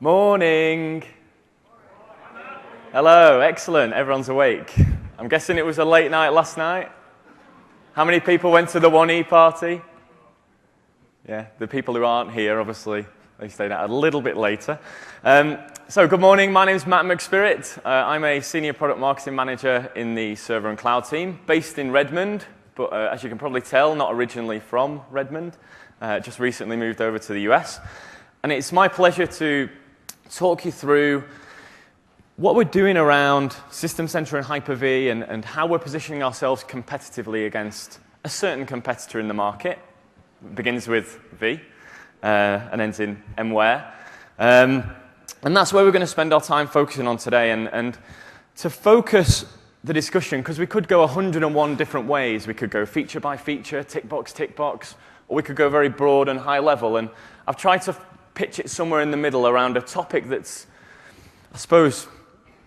Morning. Hello, excellent. Everyone's awake. I'm guessing it was a late night last night. How many people went to the 1E party? Yeah, the people who aren't here, obviously, they stayed out a little bit later. So good morning, my name's Matt McSpirit. I'm a Senior Product Marketing Manager in the Server and Cloud team, based in Redmond, but as you can probably tell, not originally from Redmond. Just recently moved over to the US. And it's my pleasure to talk you through what we're doing around System Center and Hyper-V and how we're positioning ourselves competitively against a certain competitor in the market. It begins with V and ends in MWare. And that's where we're going to spend our time focusing on today. And to focus the discussion, because we could go 101 different ways. We could go feature by feature, tick box, or we could go very broad and high level. And I've tried to pitch it somewhere in the middle around a topic that's, I suppose,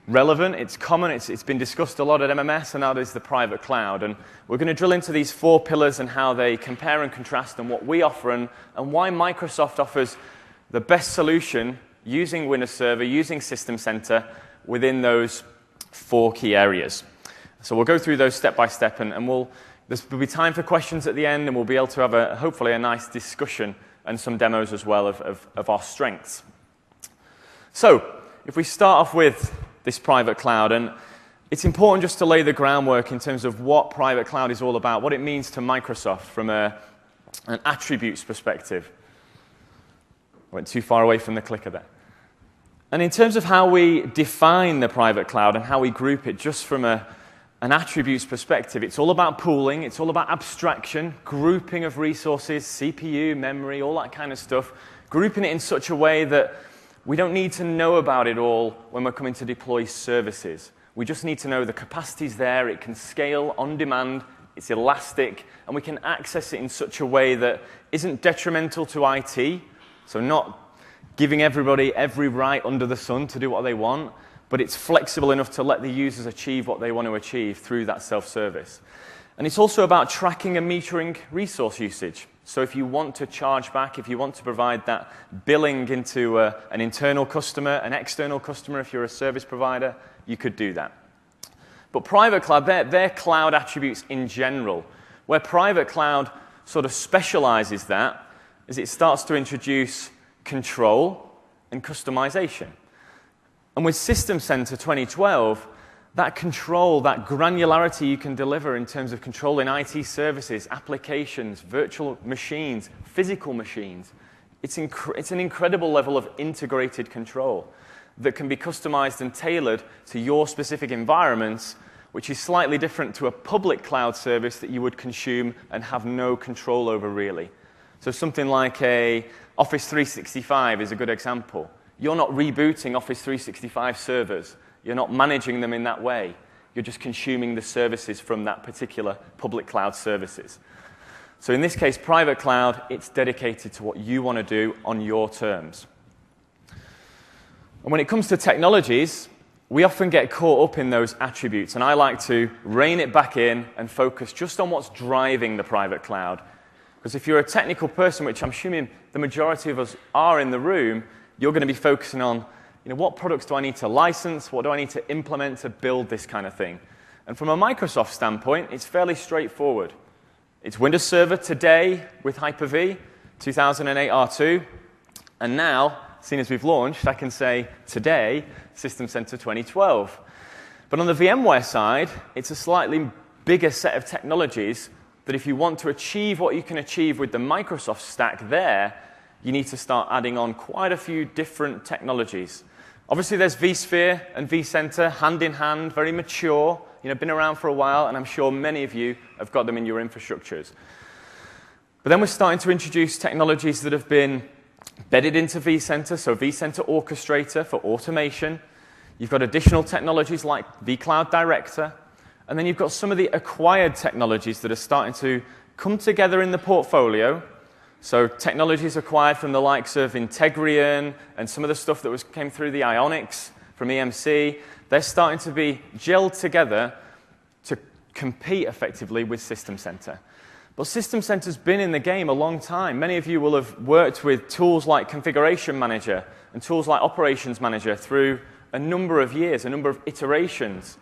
relevant, it's common, it's been discussed a lot at MMS, and that is the private cloud. And we're going to drill into these four pillars and how they compare and contrast and what we offer and why Microsoft offers the best solution using Windows Server, using System Center within those four key areas. So we'll go through those step by step, and there'll be time for questions at the end, and we'll be able to have hopefully a nice discussion and some demos as well of our strengths. So if we start off with this private cloud, and it's important just to lay the groundwork in terms of what private cloud is all about, what it means to Microsoft from an attributes perspective. Went too far away from the clicker there. And in terms of how we define the private cloud and how we group it just from an attributes perspective, it's all about pooling, it's all about abstraction, grouping of resources, CPU, memory, all that kind of stuff, grouping it in such a way that we don't need to know about it all when we're coming to deploy services. We just need to know the capacity's there, it can scale on demand, it's elastic, and we can access it in such a way that isn't detrimental to IT, so not giving everybody every right under the sun to do what they want, but it's flexible enough to let the users achieve what they want to achieve through that self-service. And it's also about tracking and metering resource usage. So if you want to charge back, if you want to provide that billing into an internal customer, an external customer, if you're a service provider, you could do that. But private cloud, they're cloud attributes in general. Where private cloud sort of specializes that is it starts to introduce control and customization. And with System Center 2012, that control, that granularity you can deliver in terms of controlling IT services, applications, virtual machines, physical machines, it's an incredible level of integrated control that can be customized and tailored to your specific environments, which is slightly different to a public cloud service that you would consume and have no control over, really. So something like a Office 365 is a good example. You're not rebooting Office 365 servers. You're not managing them in that way. You're just consuming the services from that particular public cloud services. So in this case, private cloud, it's dedicated to what you want to do on your terms. And when it comes to technologies, we often get caught up in those attributes, and I like to rein it back in and focus just on what's driving the private cloud. Because if you're a technical person, which I'm assuming the majority of us are in the room, you're going to be focusing on, what products do I need to license? What do I need to implement to build this kind of thing? And from a Microsoft standpoint, it's fairly straightforward. It's Windows Server today with Hyper-V, 2008 R2. And now, seeing as we've launched, I can say today, System Center 2012. But on the VMware side, it's a slightly bigger set of technologies that if you want to achieve what you can achieve with the Microsoft stack there, you need to start adding on quite a few different technologies. Obviously, there's vSphere and vCenter, hand in hand, very mature, been around for a while, and I'm sure many of you have got them in your infrastructures. But then we're starting to introduce technologies that have been bedded into vCenter, so vCenter Orchestrator for automation. You've got additional technologies like vCloud Director, and then you've got some of the acquired technologies that are starting to come together in the portfolio. So technologies acquired from the likes of Integrion and some of the stuff that came through the Ionics from EMC, they're starting to be gelled together to compete effectively with System Center. But System Center's been in the game a long time. Many of you will have worked with tools like Configuration Manager and tools like Operations Manager through a number of years, a number of iterations.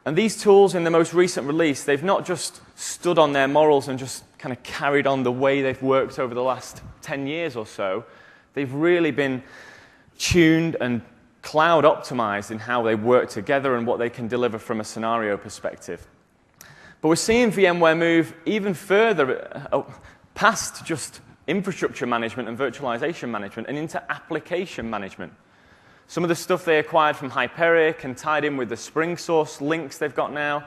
And these tools in the most recent release, they've not just stood on their morals and just kind of carried on the way they've worked over the last 10 years or so. They've really been tuned and cloud optimized in how they work together and what they can deliver from a scenario perspective. But we're seeing VMware move even further past just infrastructure management and virtualization management and into application management. Some of the stuff they acquired from Hyperic and tied in with the Spring Source links they've got now,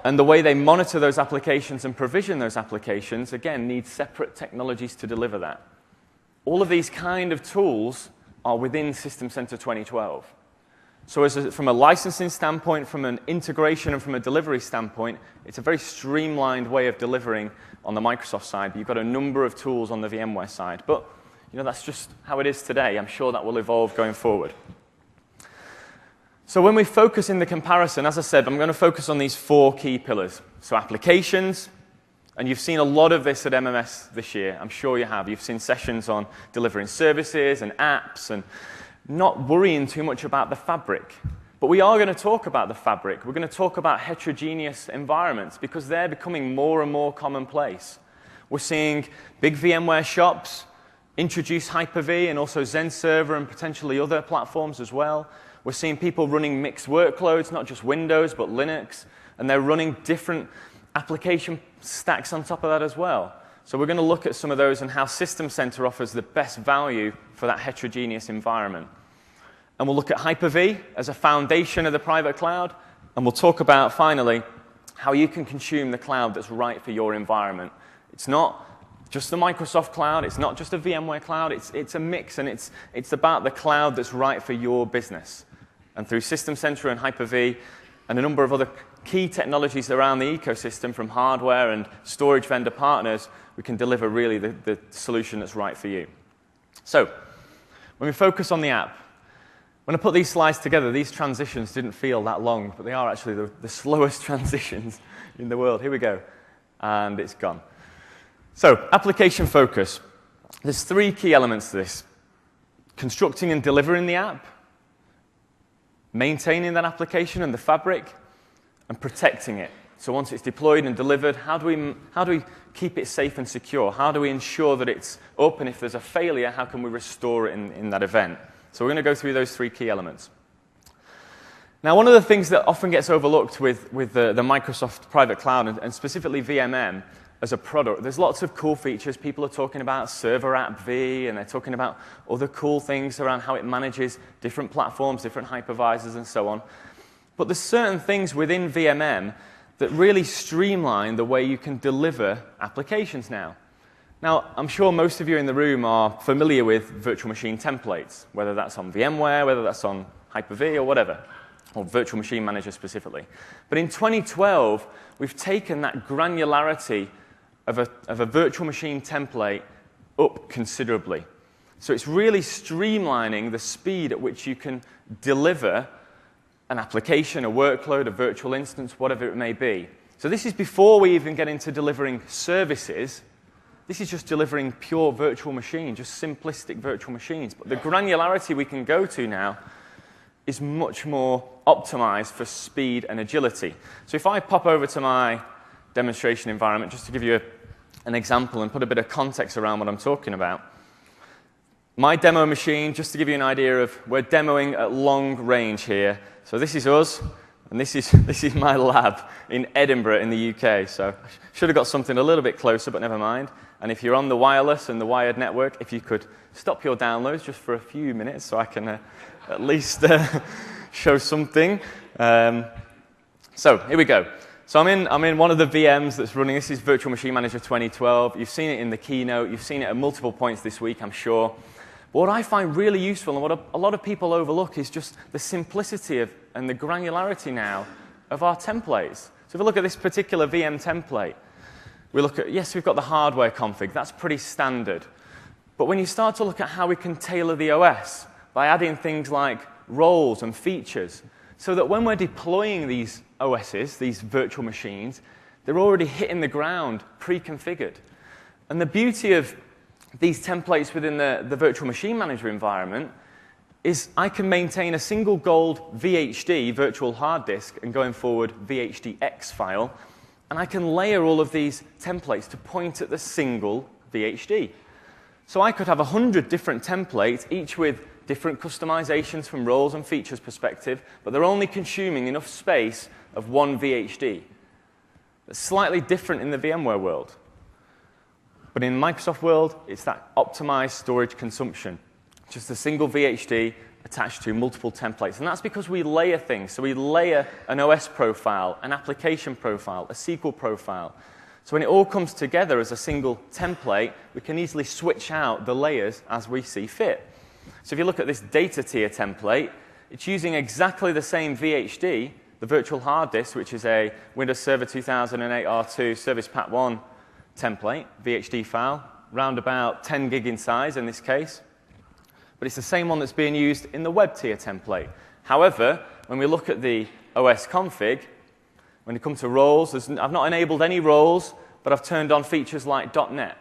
and the way they monitor those applications and provision those applications, again, need separate technologies to deliver that. All of these kind of tools are within System Center 2012. So from a licensing standpoint, from an integration and from a delivery standpoint, it's a very streamlined way of delivering on the Microsoft side. But you've got a number of tools on the VMware side. But that's just how it is today. I'm sure that will evolve going forward. So when we focus in the comparison, as I said, I'm going to focus on these 4 key pillars. So applications, and you've seen a lot of this at MMS this year. I'm sure you have. You've seen sessions on delivering services and apps and not worrying too much about the fabric. But we are going to talk about the fabric. We're going to talk about heterogeneous environments because they're becoming more and more commonplace. We're seeing big VMware shops introduce Hyper-V and also Zen Server and potentially other platforms as well. We're seeing people running mixed workloads, not just Windows, but Linux, and they're running different application stacks on top of that as well. So we're going to look at some of those and how System Center offers the best value for that heterogeneous environment. And we'll look at Hyper-V as a foundation of the private cloud, and we'll talk about, finally, how you can consume the cloud that's right for your environment. It's not just the Microsoft cloud, it's not just a VMware cloud, it's a mix, and it's about the cloud that's right for your business. And through System Center and Hyper-V and a number of other key technologies around the ecosystem, from hardware and storage vendor partners, we can deliver really the solution that's right for you. So when we focus on the app, when I put these slides together, these transitions didn't feel that long, but they are actually the slowest transitions in the world. Here we go. And it's gone. So application focus. There's 3 key elements to this. Constructing and delivering the app, maintaining that application and the fabric, and protecting it. So once it's deployed and delivered, how do we keep it safe and secure? How do we ensure that it's up, and if there's a failure, how can we restore it in that event? So we're going to go through those 3 key elements. Now, one of the things that often gets overlooked with the Microsoft private cloud, and specifically VMM as a product, there's lots of cool features. People are talking about Server App V, and they're talking about other cool things around how it manages different platforms, different hypervisors, and so on. But there's certain things within VMM that really streamline the way you can deliver applications now. Now, I'm sure most of you in the room are familiar with virtual machine templates, whether that's on VMware, whether that's on Hyper-V or whatever, or Virtual Machine Manager specifically. But in 2012, we've taken that granularity of a virtual machine template up considerably. So it's really streamlining the speed at which you can deliver an application, a workload, a virtual instance, whatever it may be. So this is before we even get into delivering services. This is just delivering pure virtual machines, just simplistic virtual machines. But the granularity we can go to now is much more optimized for speed and agility. So if I pop over to my demonstration environment, just to give you an example and put a bit of context around what I'm talking about. My demo machine, just to give you an idea of, we're demoing at long range here. So this is us, and this is my lab in Edinburgh in the UK. So I should have got something a little bit closer, but never mind. And if you're on the wireless and the wired network, if you could stop your downloads just for a few minutes so I can at least show something. So here we go. So I'm in one of the VMs that's running. This is Virtual Machine Manager 2012. You've seen it in the keynote. You've seen it at multiple points this week, I'm sure. But what I find really useful and what a lot of people overlook is just the simplicity and the granularity now of our templates. So if we look at this particular VM template, we look at, yes, we've got the hardware config. That's pretty standard. But when you start to look at how we can tailor the OS by adding things like roles and features, so that when we're deploying these OSs, these virtual machines, They're already hitting the ground, pre-configured. And the beauty of these templates within the virtual machine manager environment is I can maintain a single gold VHD, virtual hard disk, and going forward VHDX file, and I can layer all of these templates to point at the single VHD. So I could have 100 different templates, each with different customizations from roles and features perspective, but they're only consuming enough space of one VHD. It's slightly different in the VMware world. But in the Microsoft world, it's that optimized storage consumption. Just a single VHD attached to multiple templates. And that's because we layer things. So we layer an OS profile, an application profile, a SQL profile. So when it all comes together as a single template, we can easily switch out the layers as we see fit. So if you look at this data tier template, it's using exactly the same VHD, the virtual hard disk, which is a Windows Server 2008 R2 Service Pack 1 template, VHD file, round about 10 gig in size in this case. But it's the same one that's being used in the web tier template. However, when we look at the OS config, when it comes to roles, I've not enabled any roles, but I've turned on features like .NET.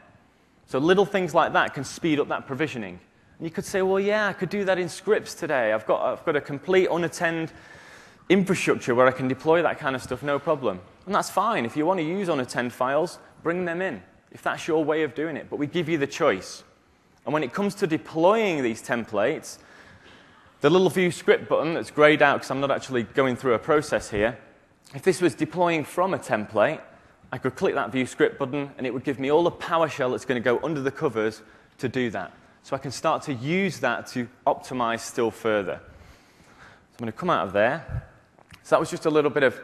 So little things like that can speed up that provisioning. And you could say, well, yeah, I could do that in scripts today. I've got a complete unattended infrastructure where I can deploy that kind of stuff, no problem. And that's fine. If you want to use unattended files, bring them in, if that's your way of doing it. But we give you the choice. And when it comes to deploying these templates, the little view script button that's grayed out because I'm not actually going through a process here, if this was deploying from a template, I could click that view script button and it would give me all the PowerShell that's going to go under the covers to do that. So I can start to use that to optimize still further. So I'm going to come out of there. So that was just a little bit of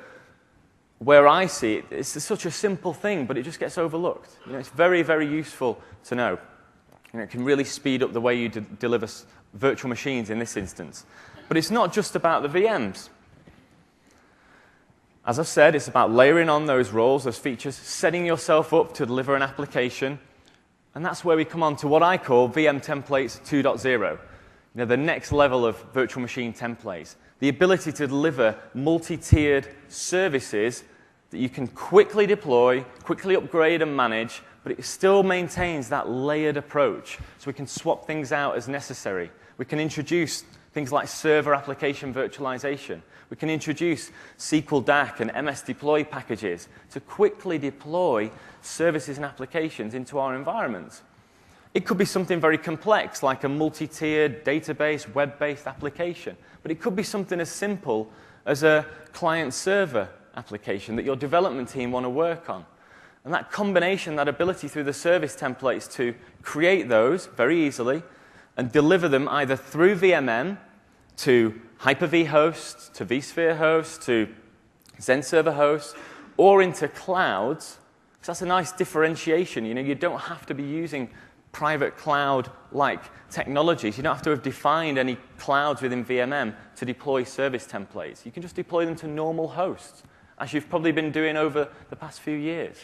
where I see it. It's such a simple thing, but it just gets overlooked. It's very, very useful to know. It can really speed up the way you deliver virtual machines in this instance. But it's not just about the VMs. As I've said, it's about layering on those roles, those features, setting yourself up to deliver an application. And that's where we come on to what I call VM Templates 2.0. The next level of virtual machine templates. The ability to deliver multi-tiered services that you can quickly deploy, quickly upgrade and manage, but it still maintains that layered approach. So we can swap things out as necessary. We can introduce things like server application virtualization. We can introduce SQL DAC and MS deploy packages to quickly deploy services and applications into our environments. It could be something very complex, like a multi-tiered database, web-based application. But it could be something as simple as a client-server application that your development team want to work on. And that combination, that ability through the service templates to create those very easily and deliver them either through VMM to Hyper-V hosts, to vSphere hosts, to XenServer hosts, or into clouds. So that's a nice differentiation. You don't have to be using private cloud-like technologies. You don't have to have defined any clouds within VMM to deploy service templates. You can just deploy them to normal hosts, as you've probably been doing over the past few years.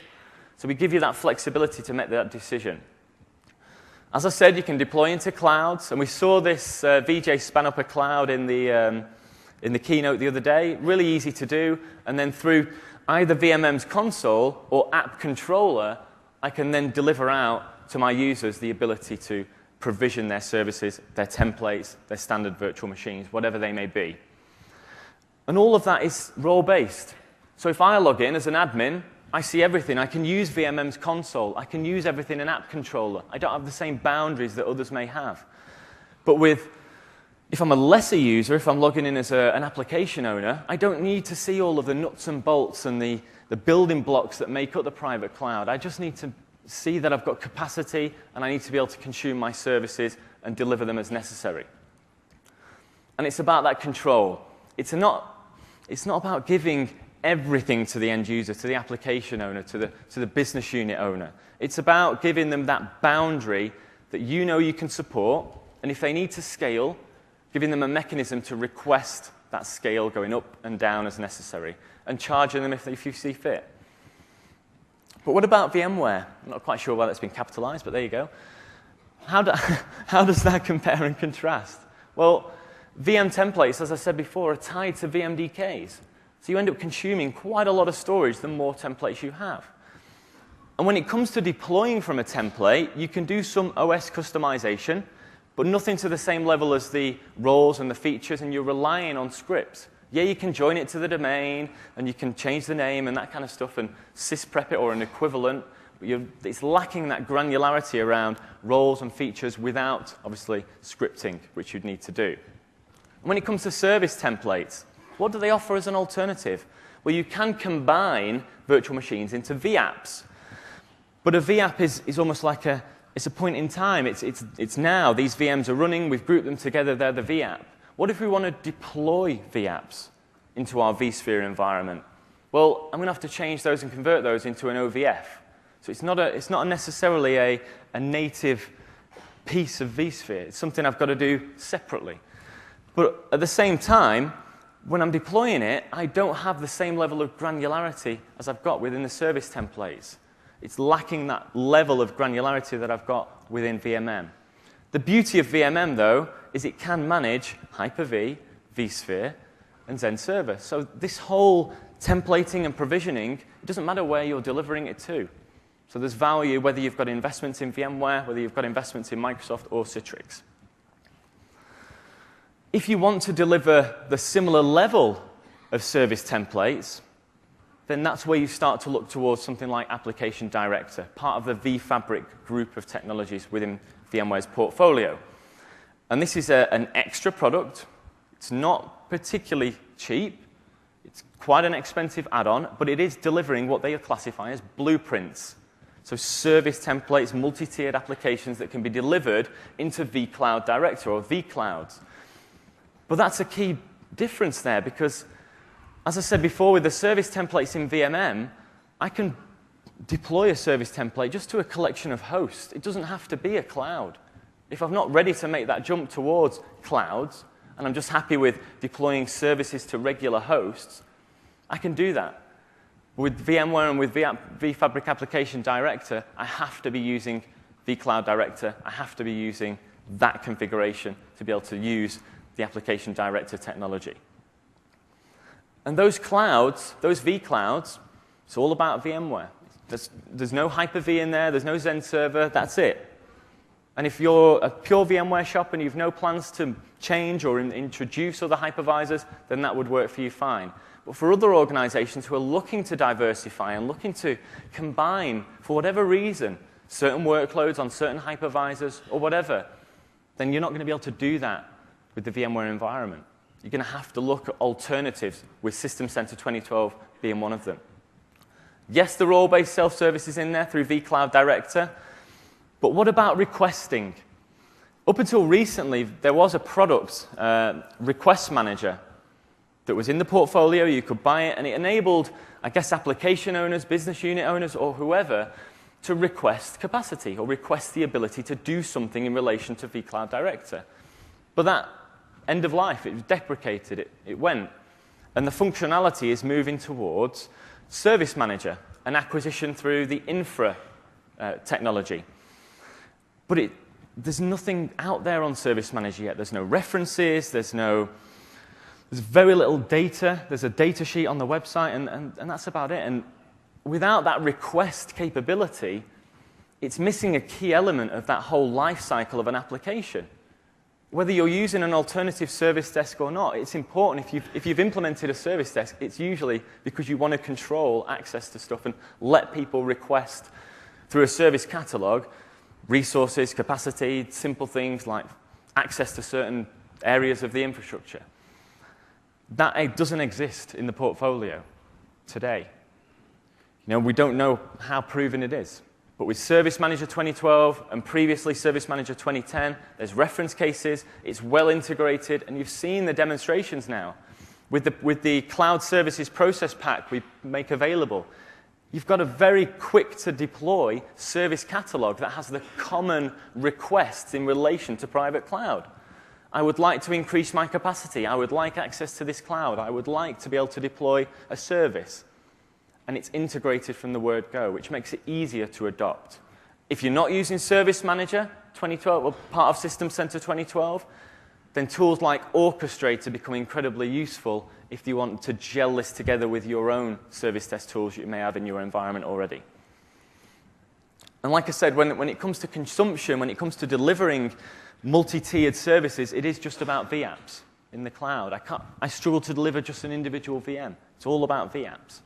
So we give you that flexibility to make that decision. As I said, you can deploy into clouds, and we saw this VJ span up a cloud in the keynote the other day. Really easy to do, and then through either VMM's console or app controller, I can then deliver out to my users the ability to provision their services, their templates, their standard virtual machines, whatever they may be. And all of that is role-based. So if I log in as an admin, I see everything. I can use VMM's console. I can use everything in app controller. I don't have the same boundaries that others may have. But if I'm a lesser user, if I'm logging in as an application owner, I don't need to see all of the nuts and bolts and the building blocks that make up the private cloud. I just need to see that I've got capacity and I need to be able to consume my services and deliver them as necessary. And it's about that control. It's not about giving everything to the end user, to the application owner, to the business unit owner. It's about giving them that boundary that you can support, and if they need to scale, giving them a mechanism to request that scale going up and down as necessary, and charging them if you see fit. But what about VMware? I'm not quite sure why that's been capitalized, but there you go. How does that compare and contrast? Well, VM templates, as I said before, are tied to VMDKs. So you end up consuming quite a lot of storage the more templates you have. And when it comes to deploying from a template, you can do some OS customization, but nothing to the same level as the roles and the features, and you're relying on scripts. Yeah, you can join it to the domain, and you can change the name and that kind of stuff, and sysprep it or an equivalent. But it's lacking that granularity around roles and features without, obviously, scripting, which you'd need to do. And when it comes to service templates, what do they offer as an alternative? Well, you can combine virtual machines into VApps. But a VApp is almost like it's a point in time. It's now. These VMs are running. We've grouped them together. They're the VApp. What if we want to deploy VApps into our vSphere environment? Well, I'm going to have to change those and convert those into an OVF. So it's not necessarily a native piece of vSphere. It's something I've got to do separately. But at the same time, when I'm deploying it, I don't have the same level of granularity as I've got within the service templates. It's lacking that level of granularity that I've got within VMM. The beauty of VMM, though, is it can manage Hyper-V, vSphere, and Xen Server. So this whole templating and provisioning, it doesn't matter where you're delivering it to. So there's value whether you've got investments in VMware, whether you've got investments in Microsoft or Citrix. If you want to deliver the similar level of service templates, then that's where you start to look towards something like Application Director, part of the vFabric group of technologies within VMware's portfolio. And this is an extra product. It's not particularly cheap. It's quite an expensive add-on, but it is delivering what they classify as blueprints. So service templates, multi-tiered applications that can be delivered into vCloud Director or vClouds. But that's a key difference there because, as I said before, with the service templates in VMM, I can deploy a service template just to a collection of hosts. It doesn't have to be a cloud. If I'm not ready to make that jump towards clouds, and I'm just happy with deploying services to regular hosts, I can do that. With VMware and with vFabric Application Director, I have to be using vCloud Director. I have to be using that configuration to be able to use the Application Director technology. And those clouds, those vClouds, it's all about VMware. There's no Hyper-V in there. There's no Xen Server. That's it. And if you're a pure VMware shop and you've no plans to change or introduce other hypervisors, then that would work for you fine. But for other organizations who are looking to diversify and looking to combine, for whatever reason, certain workloads on certain hypervisors or whatever, then you're not going to be able to do that with the VMware environment. You're going to have to look at alternatives, with System Center 2012 being one of them. Yes, the role-based self-service is in there through vCloud Director, but what about requesting? Up until recently, there was a product, Request Manager, that was in the portfolio. You could buy it, and it enabled, I guess, application owners, business unit owners, or whoever to request capacity or request the ability to do something in relation to vCloud Director. But that end of life, it was deprecated, it went. And the functionality is moving towards Service Manager, an acquisition through the Infra technology. But there's nothing out there on Service Manager yet. There's no references, there's very little data. There's a data sheet on the website, and that's about it. And without that request capability, it's missing a key element of that whole life cycle of an application. Whether you're using an alternative service desk or not, it's important. If you've implemented a service desk, it's usually because you want to control access to stuff and let people request through a service catalog resources, capacity, simple things like access to certain areas of the infrastructure. That doesn't exist in the portfolio today. We don't know how proven it is. But with Service Manager 2012 and previously Service Manager 2010, there's reference cases, it's well integrated, and you've seen the demonstrations now. With the Cloud Services Process Pack we make available, you've got a very quick-to-deploy service catalog that has the common requests in relation to private cloud. I would like to increase my capacity. I would like access to this cloud. I would like to be able to deploy a service. And it's integrated from the word go, which makes it easier to adopt. If you're not using Service Manager 2012, or part of System Center 2012, then tools like Orchestrator become incredibly useful if you want to gel this together with your own service desk tools you may have in your environment already. And like I said, when it comes to consumption, when it comes to delivering multi-tiered services, it is just about vApps in the cloud. I struggle to deliver just an individual VM. It's all about vApps.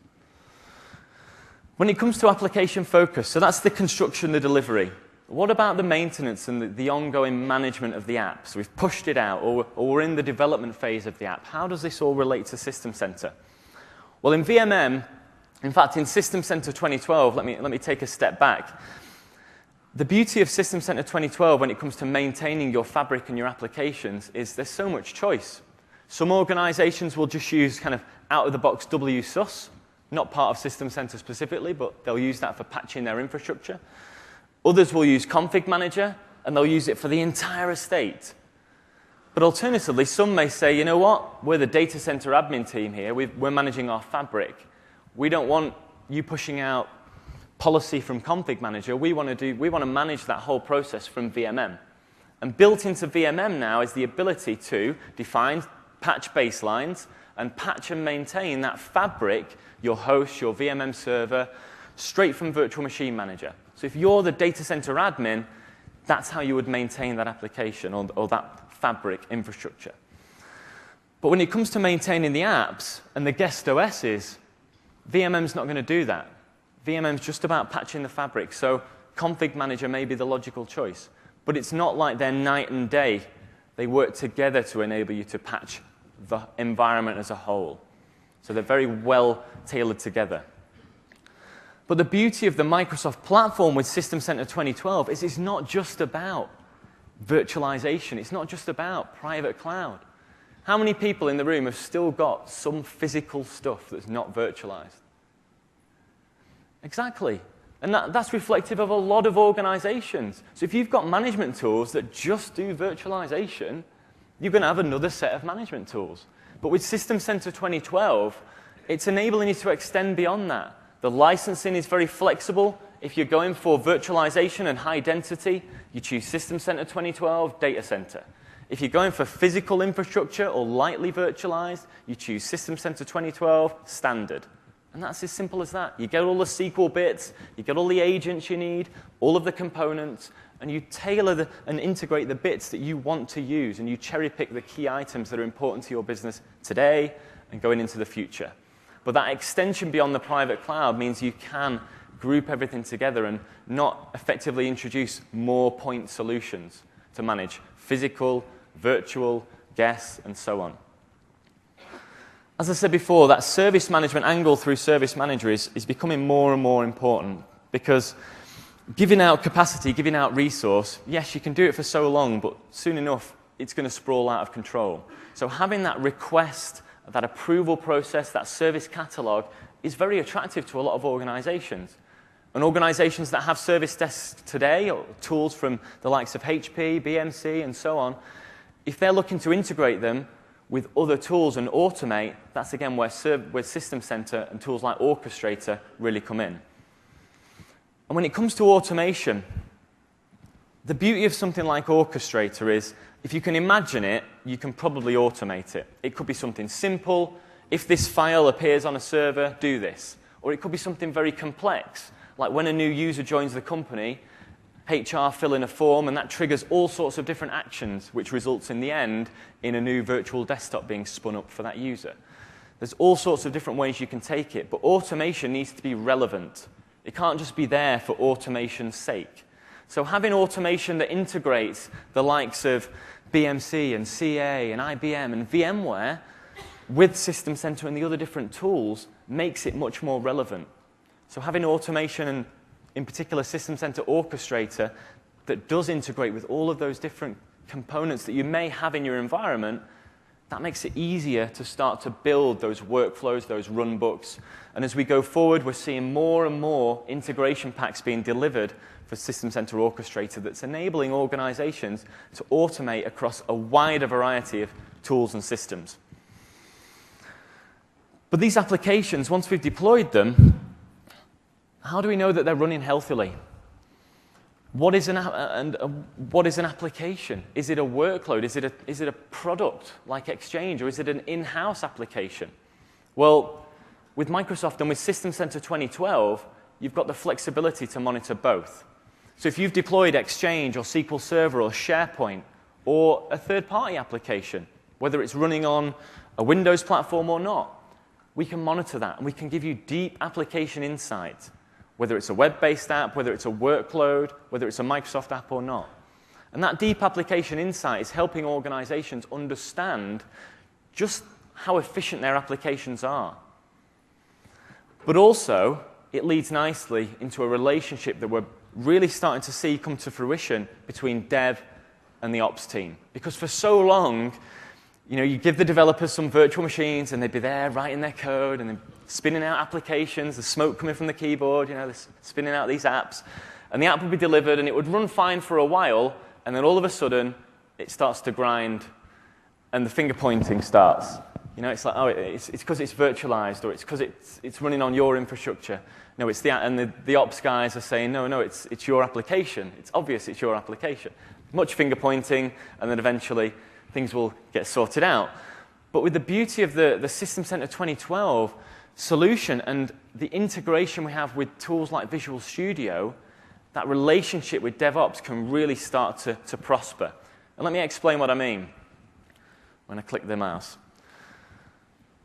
When it comes to application focus, so that's the construction, the delivery. What about the maintenance and the ongoing management of the app? So we've pushed it out, or we're in the development phase of the app. How does this all relate to System Center? Well, in VMM, in fact, in System Center 2012, let me take a step back. The beauty of System Center 2012 when it comes to maintaining your fabric and your applications is there's so much choice. Some organizations will just use kind of out-of-the-box WSUS, not part of System Center specifically, but they'll use that for patching their infrastructure. Others will use Config Manager, and they'll use it for the entire estate. But alternatively, some may say, you know what? We're the data center admin team here. We're managing our fabric. We don't want you pushing out policy from Config Manager. We want to manage that whole process from VMM. And built into VMM now is the ability to define patch baselines and patch and maintain that fabric, your host, your VMM server, straight from Virtual Machine Manager. So if you're the data center admin, that's how you would maintain that application or that fabric infrastructure. But when it comes to maintaining the apps and the guest OSs, VMM's not going to do that. VMM's just about patching the fabric. So Config Manager may be the logical choice. But it's not like they're night and day. They work together to enable you to patch the environment as a whole. So they're very well tailored together. But the beauty of the Microsoft platform with System Center 2012 is it's not just about virtualization. It's not just about private cloud. How many people in the room have still got some physical stuff that's not virtualized? Exactly. And that's reflective of a lot of organizations. So if you've got management tools that just do virtualization, you're going to have another set of management tools. But with System Center 2012, it's enabling you to extend beyond that. The licensing is very flexible. If you're going for virtualization and high density, you choose System Center 2012 Data Center. If you're going for physical infrastructure or lightly virtualized, you choose System Center 2012 Standard. And that's as simple as that. You get all the SQL bits, you get all the agents you need, all of the components, and you tailor and integrate the bits that you want to use, and you cherry pick the key items that are important to your business today and going into the future. But that extension beyond the private cloud means you can group everything together and not effectively introduce more point solutions to manage physical, virtual, guests, and so on. As I said before, that service management angle through Service Manager is becoming more and more important because giving out capacity, giving out resource, yes, you can do it for so long, but soon enough, it's going to sprawl out of control. So having that request, that approval process, that service catalog is very attractive to a lot of organizations. And organizations that have service desks today, or tools from the likes of HP, BMC, and so on, if they're looking to integrate them with other tools and automate, that's again where System Center and tools like Orchestrator really come in. And when it comes to automation, the beauty of something like Orchestrator is if you can imagine it, you can probably automate it. It could be something simple. If this file appears on a server, do this. Or it could be something very complex, like when a new user joins the company, HR fill in a form, and that triggers all sorts of different actions, which results in the end in a new virtual desktop being spun up for that user. There's all sorts of different ways you can take it, but automation needs to be relevant. It can't just be there for automation's sake. So having automation that integrates the likes of BMC and CA and IBM and VMware with System Center and the other different tools makes it much more relevant. So having automation and in particular System Center Orchestrator that does integrate with all of those different components that you may have in your environment, that makes it easier to start to build those workflows, those runbooks. And as we go forward, we're seeing more and more integration packs being delivered for System Center Orchestrator that's enabling organizations to automate across a wider variety of tools and systems. But these applications, once we've deployed them, how do we know that they're running healthily? What is what is an application? Is it a workload? Is it a product like Exchange, or is it an in-house application? Well, with Microsoft and with System Center 2012, you've got the flexibility to monitor both. So if you've deployed Exchange or SQL Server or SharePoint or a third-party application, whether it's running on a Windows platform or not, we can monitor that, and we can give you deep application insight, whether it's a web-based app, whether it's a workload, whether it's a Microsoft app or not. And that deep application insight is helping organizations understand just how efficient their applications are. But also, it leads nicely into a relationship that we're really starting to see come to fruition between dev and the ops team. Because for so long, you give the developers some virtual machines, and they'd be there writing their code, and then spinning out applications, the smoke coming from the keyboard, they're spinning out these apps. And the app would be delivered, and it would run fine for a while, and then all of a sudden, it starts to grind, and the finger pointing starts. It's like, oh, it's because it's virtualized, or it's because it's running on your infrastructure. No, it's the ops guys are saying, no, it's your application. It's obvious it's your application. Much finger pointing, and then eventually things will get sorted out. But with the beauty of the System Center 2012 solution and the integration we have with tools like Visual Studio, that relationship with DevOps can really start to prosper. And let me explain what I mean when I click the mouse.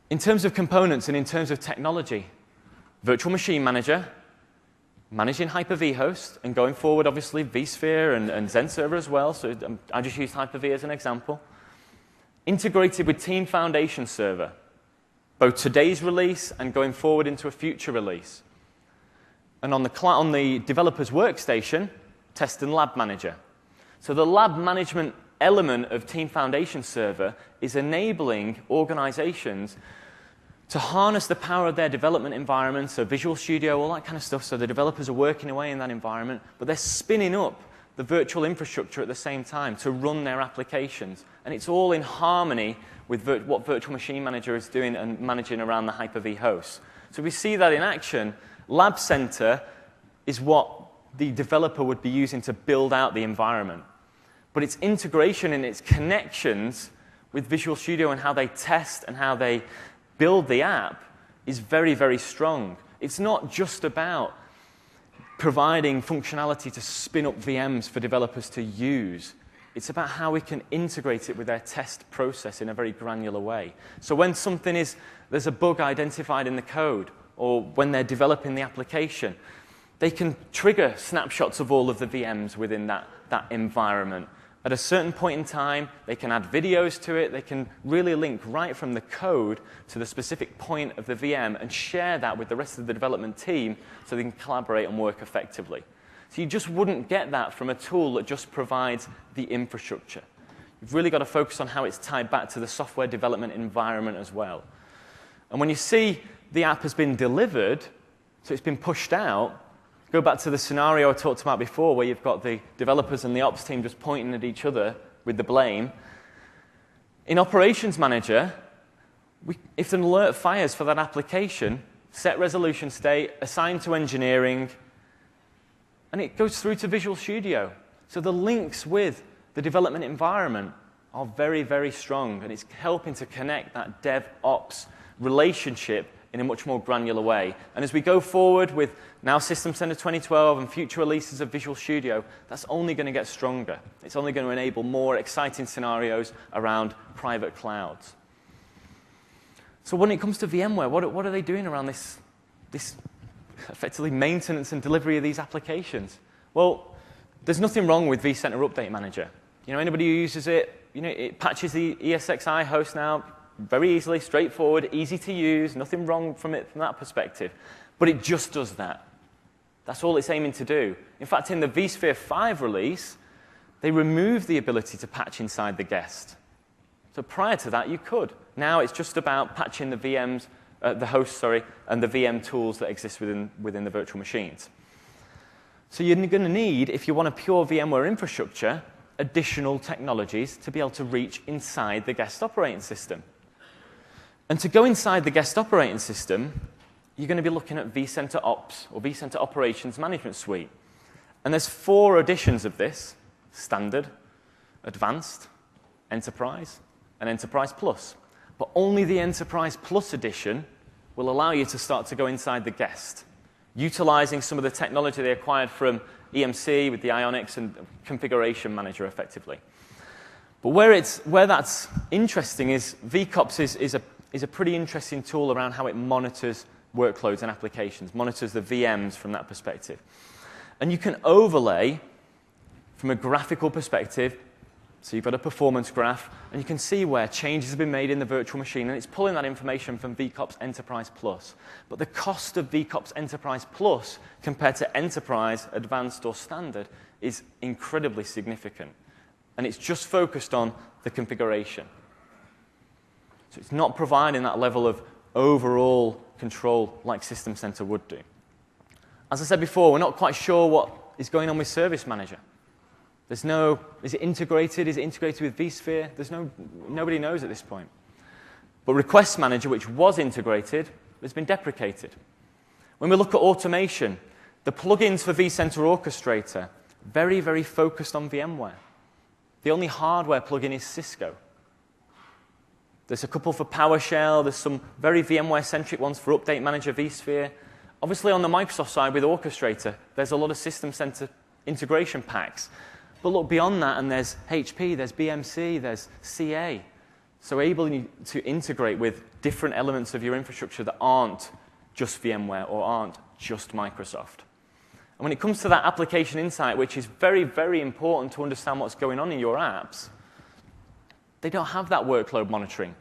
In terms of components and in terms of technology, Virtual Machine Manager, managing Hyper-V host, and going forward, obviously, vSphere and XenServer as well. So I just used Hyper-V as an example. Integrated with Team Foundation Server, both today's release and going forward into a future release. And on the developer's workstation, Test and Lab Manager. So the lab management element of Team Foundation Server is enabling organizations to harness the power of their development environment, so Visual Studio, all that kind of stuff, so the developers are working away in that environment, but they're spinning up the virtual infrastructure at the same time to run their applications. And it's all in harmony with what Virtual Machine Manager is doing and managing around the Hyper-V hosts. So we see that in action. Lab Center is what the developer would be using to build out the environment. But its integration and its connections with Visual Studio and how they test and how they build the app is very, very strong. It's not just about providing functionality to spin up VMs for developers to use. It's about how we can integrate it with their test process in a very granular way. So when there's a bug identified in the code, or when they're developing the application, they can trigger snapshots of all of the VMs within that environment. At a certain point in time, they can add videos to it. They can really link right from the code to the specific point of the VM and share that with the rest of the development team so they can collaborate and work effectively. So you just wouldn't get that from a tool that just provides the infrastructure. You've really got to focus on how it's tied back to the software development environment as well. And when you see the app has been delivered, so it's been pushed out, go back to the scenario I talked about before where you've got the developers and the ops team just pointing at each other with the blame. In Operations Manager, if an alert fires for that application, set resolution state, assign to engineering, and it goes through to Visual Studio. So the links with the development environment are very, very strong, and it's helping to connect that DevOps relationship in a much more granular way. And as we go forward with now System Center 2012 and future releases of Visual Studio, that's only going to get stronger. It's only going to enable more exciting scenarios around private clouds. So when it comes to VMware, what are they doing around this effectively maintenance and delivery of these applications? Well, there's nothing wrong with vCenter Update Manager. Anybody who uses it, it patches the ESXi host now very easily, straightforward, easy to use, nothing wrong from it from that perspective. But it just does that. That's all it's aiming to do. In fact, in the vSphere 5 release, they removed the ability to patch inside the guest. So prior to that, you could. Now it's just about patching the VMs, the host, and the VM tools that exist within the virtual machines. So you're going to need, if you want a pure VMware infrastructure, additional technologies to be able to reach inside the guest operating system. And to go inside the guest operating system, you're going to be looking at vCenter Ops, or vCenter Operations Management Suite. And there's 4 editions of this: Standard, Advanced, Enterprise, and Enterprise Plus. But only the Enterprise Plus edition will allow you to start to go inside the guest, utilizing some of the technology they acquired from EMC with the Ionics and Configuration Manager effectively. But where that's interesting is VCOPS is a pretty interesting tool around how it monitors workloads and applications, monitors the VMs from that perspective. And you can overlay from a graphical perspective. So you've got a performance graph, and you can see where changes have been made in the virtual machine, and it's pulling that information from VCOPS Enterprise Plus. But the cost of VCOPS Enterprise Plus compared to Enterprise, Advanced, or Standard is incredibly significant. And it's just focused on the configuration. So it's not providing that level of overall control like System Center would do. As I said before, we're not quite sure what is going on with Service Manager. Is it integrated? Is it integrated with vSphere? Nobody knows at this point. But Request Manager, which was integrated, has been deprecated. When we look at automation, the plugins for vCenter Orchestrator, very, very focused on VMware. The only hardware plugin is Cisco. There's a couple for PowerShell. There's some very VMware-centric ones for Update Manager, vSphere. Obviously, on the Microsoft side with Orchestrator, there's a lot of System Center integration packs. But look beyond that, and there's HP, there's BMC, there's CA. So able to integrate with different elements of your infrastructure that aren't just VMware or aren't just Microsoft. And when it comes to that application insight, which is very, very important to understand what's going on in your apps, they don't have that workload monitoring.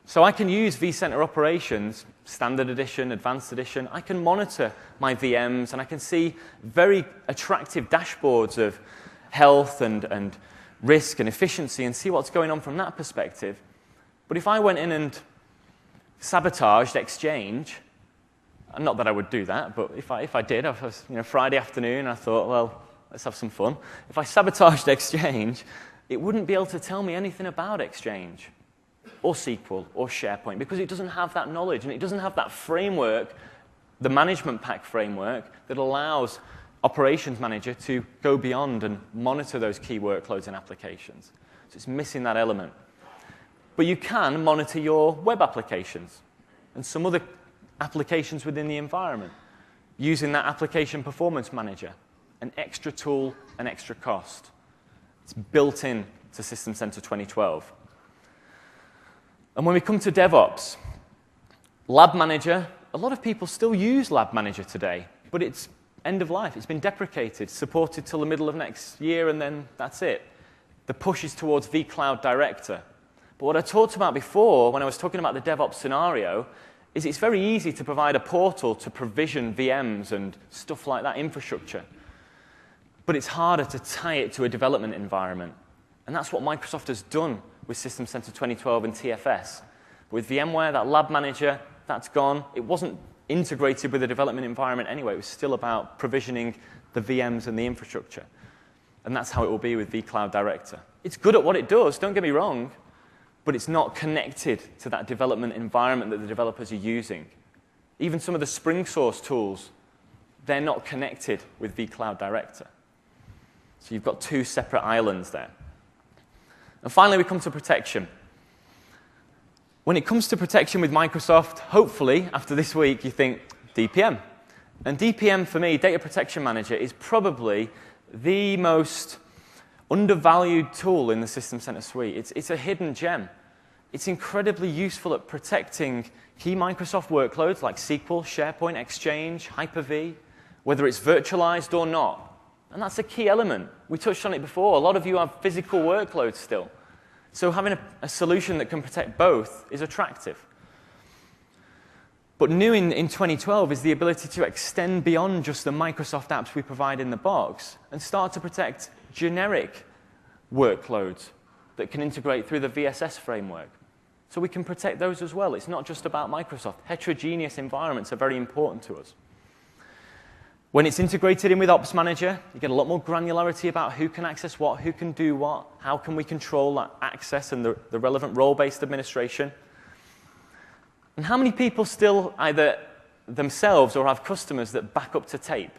So I can use vCenter Operations, Standard Edition, Advanced Edition. I can monitor my VMs, and I can see very attractive dashboards of health and risk and efficiency and see what's going on from that perspective. But if I went in and sabotaged Exchange, and not that I would do that, but if I did, it was Friday afternoon, I thought, well, let's have some fun. If I sabotaged Exchange, it wouldn't be able to tell me anything about Exchange or SQL or SharePoint because it doesn't have that knowledge and it doesn't have that framework, the management pack framework, that allows Operations Manager to go beyond and monitor those key workloads and applications. So it's missing that element. But you can monitor your web applications and some other applications within the environment using that Application Performance Manager, an extra tool, an extra cost. It's built in to System Center 2012. And when we come to DevOps, Lab Manager, a lot of people still use Lab Manager today, but it's end of life. It's been deprecated, supported till the middle of next year, and then that's it. The push is towards vCloud Director. But what I talked about before, when I was talking about the DevOps scenario, is it's very easy to provide a portal to provision VMs and stuff like that, infrastructure. But it's harder to tie it to a development environment. And that's what Microsoft has done with System Center 2012 and TFS. With VMware, that Lab Manager, that's gone. It wasn't integrated with the development environment anyway. It was still about provisioning the VMs and the infrastructure. And that's how it will be with vCloud Director. It's good at what it does, don't get me wrong, but it's not connected to that development environment that the developers are using. Even some of the Spring Source tools, they're not connected with vCloud Director. So you've got 2 separate islands there. And finally, we come to protection. When it comes to protection with Microsoft, hopefully, after this week, you think DPM. And DPM, for me, Data Protection Manager, is probably the most undervalued tool in the System Center suite. It's a hidden gem. It's incredibly useful at protecting key Microsoft workloads like SQL, SharePoint, Exchange, Hyper-V, whether it's virtualized or not. And that's a key element. We touched on it before. A lot of you have physical workloads still. So having a solution that can protect both is attractive. But new in 2012 is the ability to extend beyond just the Microsoft apps we provide in the box and start to protect generic workloads that can integrate through the VSS framework. So we can protect those as well. It's not just about Microsoft. Heterogeneous environments are very important to us. When it's integrated in with Ops Manager, you get a lot more granularity about who can access what, who can do what, how can we control that access and the relevant role-based administration. And how many people still either themselves or have customers that back up to tape?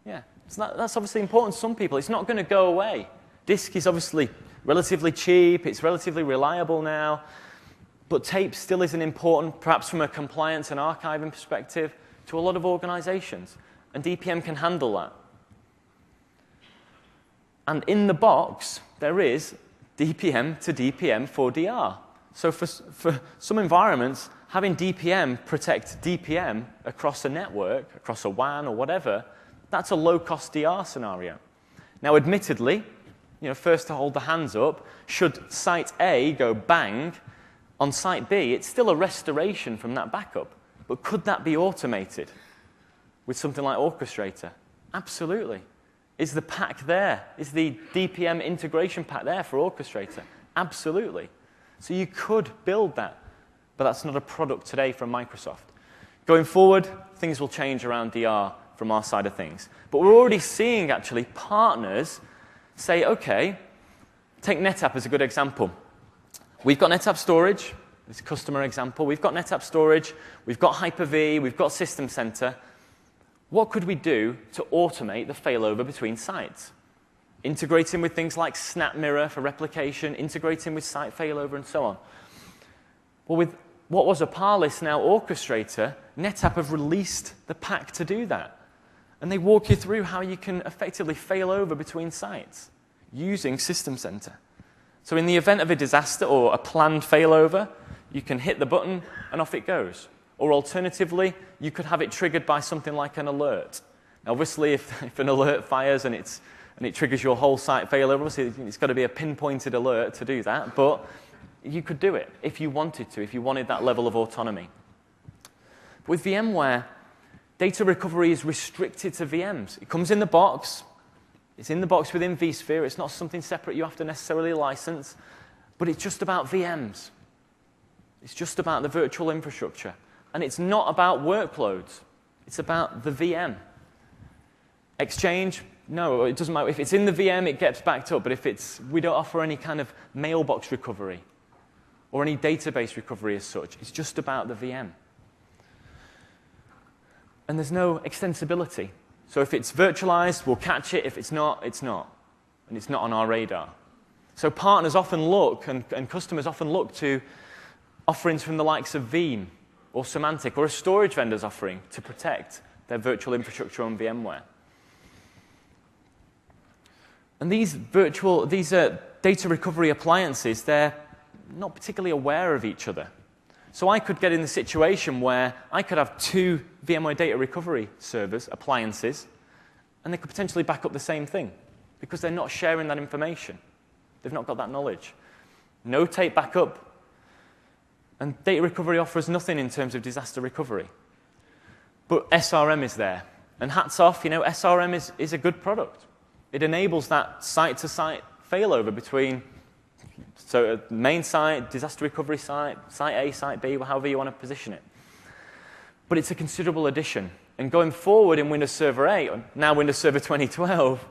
Yeah, that's obviously important to some people. It's not going to go away. Disk is obviously relatively cheap. It's relatively reliable now. But tape still isn't important, perhaps from a compliance and archiving perspective, to a lot of organizations. And DPM can handle that. And in the box, there is DPM to DPM for DR. So for some environments, having DPM protect DPM across a network, across a WAN or whatever, that's a low-cost DR scenario. Now, admittedly, first to hold the hands up, should site A go bang, on site B, it's still a restoration from that backup. But could that be automated with something like Orchestrator? Absolutely. Is the pack there? Is the DPM integration pack there for Orchestrator? Absolutely. So you could build that, but that's not a product today from Microsoft. Going forward, things will change around DR from our side of things. But we're already seeing, actually, partners say, OK, take NetApp as a good example. We've got NetApp storage, this customer example. We've got NetApp storage. We've got Hyper-V. We've got System Center. What could we do to automate the failover between sites? Integrating with things like SnapMirror for replication, integrating with site failover, and so on. Well, with what was a Parlist, now Orchestrator, NetApp have released the pack to do that. And they walk you through how you can effectively fail over between sites using System Center. So in the event of a disaster or a planned failover, you can hit the button and off it goes. Or alternatively, you could have it triggered by something like an alert. Now, obviously, if an alert fires and it triggers your whole site failover, obviously it's got to be a pinpointed alert to do that, but you could do it if you wanted to, if you wanted that level of autonomy. But with VMware, data recovery is restricted to VMs. It comes in the box. It's in the box within vSphere. It's not something separate you have to necessarily license, but it's just about VMs. It's just about the virtual infrastructure. And it's not about workloads. It's about the VM. Exchange, no, it doesn't matter. If it's in the VM, it gets backed up. But we don't offer any kind of mailbox recovery or any database recovery as such. It's just about the VM. And there's no extensibility. So if it's virtualized, we'll catch it. If it's not, it's not. And it's not on our radar. So partners often look, and customers often look to offerings from the likes of Veeam or Symantec or a storage vendor's offering to protect their virtual infrastructure on VMware. And these data recovery appliances, they're not particularly aware of each other. So I could get in the situation where I could have two VMware data recovery servers, appliances, and they could potentially back up the same thing because they're not sharing that information. They've not got that knowledge. No tape backup. And data recovery offers nothing in terms of disaster recovery. But SRM is there. And hats off, SRM is a good product. It enables that site-to-site failover between main site, disaster recovery site, site A, site B, however you want to position it. But it's a considerable addition. And going forward in Windows Server 8, now Windows Server 2012,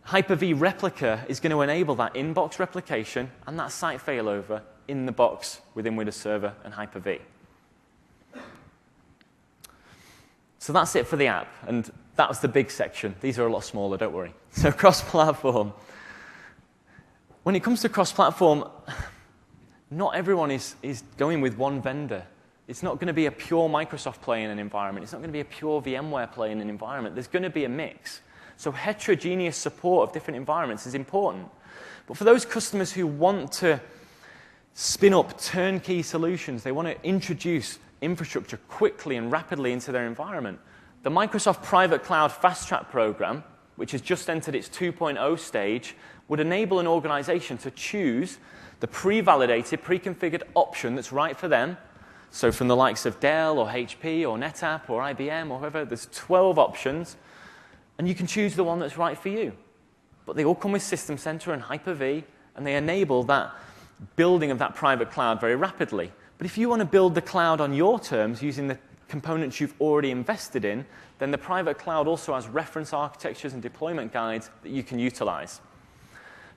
Hyper-V Replica is going to enable that in-box replication and that site failover in the box within Windows Server and Hyper-V. So that's it for the app. And that was the big section. These are a lot smaller, don't worry. So cross-platform. When it comes to cross-platform, not everyone is going with one vendor. It's not going to be a pure Microsoft play in an environment. It's not going to be a pure VMware play in an environment. There's going to be a mix. So heterogeneous support of different environments is important. But for those customers who want to spin up turnkey solutions, they want to introduce infrastructure quickly and rapidly into their environment, the Microsoft Private Cloud Fast Track program, which has just entered its 2.0 stage, would enable an organization to choose the pre-validated, pre-configured option that's right for them. So from the likes of Dell or HP or NetApp or IBM or whoever, there's 12 options, and you can choose the one that's right for you. But they all come with System Center and Hyper-V, and they enable that building of that private cloud very rapidly. But if you want to build the cloud on your terms using the components you've already invested in, then the private cloud also has reference architectures and deployment guides that you can utilize.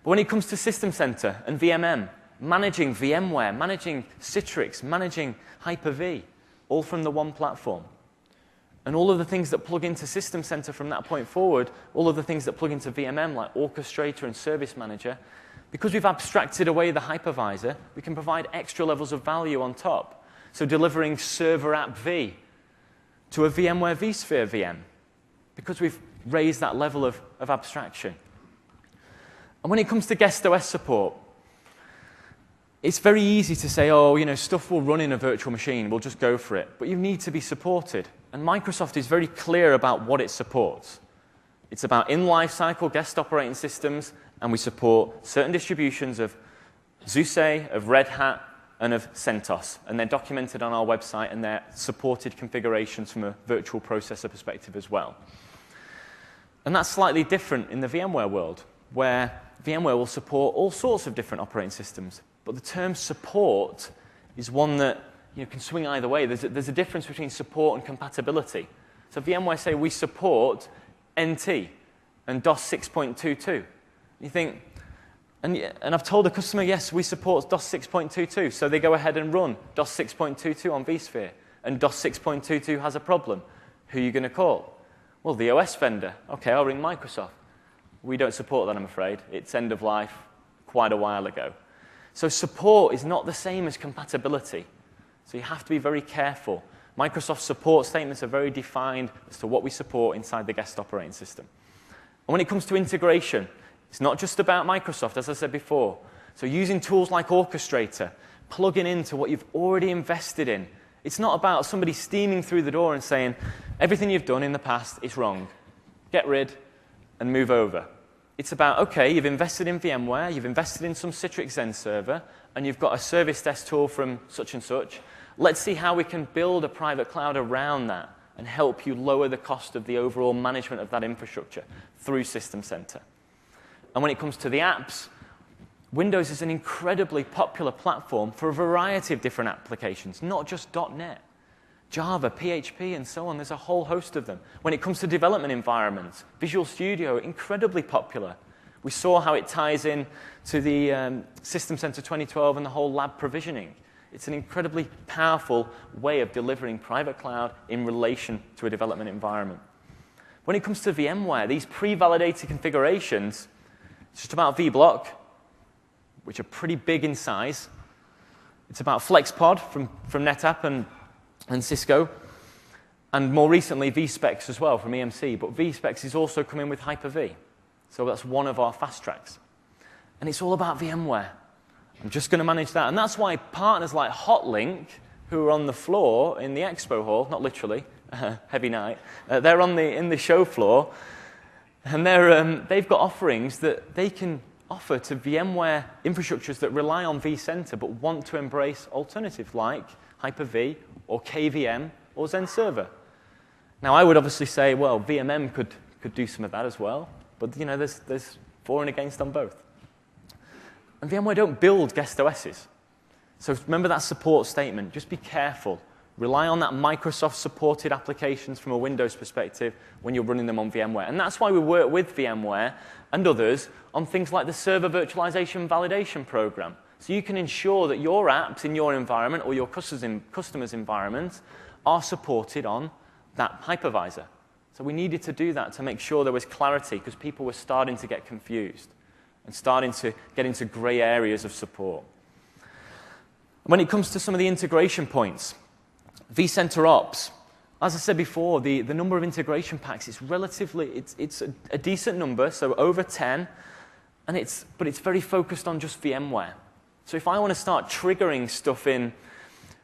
But when it comes to System Center and VMM, managing VMware, managing Citrix, managing Hyper-V, all from the one platform. And all of the things that plug into System Center from that point forward, all of the things that plug into VMM like Orchestrator and Service Manager, because we've abstracted away the hypervisor, we can provide extra levels of value on top. So delivering Server App V to a VMware vSphere VM, because we've raised that level of abstraction. And when it comes to guest OS support, it's very easy to say, oh, stuff will run in a virtual machine, we'll just go for it. But you need to be supported. And Microsoft is very clear about what it supports. It's about in-lifecycle guest operating systems, and we support certain distributions of SUSE, of Red Hat, and of CentOS. And they're documented on our website, and they're supported configurations from a virtual processor perspective as well. And that's slightly different in the VMware world, where VMware will support all sorts of different operating systems. But the term support is one that can swing either way. There's a difference between support and compatibility. So VMware say we support NT and DOS 6.22. You think, and I've told the customer, yes, we support DOS 6.22. So they go ahead and run DOS 6.22 on vSphere. And DOS 6.22 has a problem. Who are you going to call? Well, the OS vendor. OK, I'll ring Microsoft. We don't support that, I'm afraid. It's end of life quite a while ago. So support is not the same as compatibility. So you have to be very careful. Microsoft support statements are very defined as to what we support inside the guest operating system. And when it comes to integration, it's not just about Microsoft, as I said before. So using tools like Orchestrator, plugging into what you've already invested in. It's not about somebody steaming through the door and saying, everything you've done in the past is wrong. Get rid and move over. It's about, OK, you've invested in VMware, you've invested in some Citrix Zen server, and you've got a service desk tool from such and such. Let's see how we can build a private cloud around that and help you lower the cost of the overall management of that infrastructure through System Center. And when it comes to the apps, Windows is an incredibly popular platform for a variety of different applications, not just .NET. Java, PHP, and so on. There's a whole host of them. When it comes to development environments, Visual Studio, incredibly popular. We saw how it ties in to the System Center 2012 and the whole lab provisioning. It's an incredibly powerful way of delivering private cloud in relation to a development environment. When it comes to VMware, these pre-validated configurations, it's just about vBlock, which are pretty big in size. It's about FlexPod from NetApp and Cisco, and more recently vSpecs as well from EMC. But vSpecs is also coming with Hyper-V. So that's one of our fast tracks. And it's all about VMware. I'm just going to manage that. And that's why partners like Hotlink, who are on the floor in the expo hall, not literally, heavy night, they're in the show floor, and they've got offerings that they can offer to VMware infrastructures that rely on vCenter but want to embrace alternatives like Hyper-V or KVM or Zen Server. Now, I would obviously say, well, VMM could do some of that as well, but there's for and against on both. And VMware don't build guest OSs. So remember that support statement. Just be careful. Rely on that Microsoft-supported applications from a Windows perspective when you're running them on VMware. And that's why we work with VMware and others on things like the Server Virtualization Validation Program. So you can ensure that your apps in your environment or your customer's environment are supported on that hypervisor. So we needed to do that to make sure there was clarity because people were starting to get confused and starting to get into gray areas of support. When it comes to some of the integration points, vCenter Ops, as I said before, the number of integration packs is relatively, it's a decent number, so over 10, but it's very focused on just VMware. So if I want to start triggering stuff in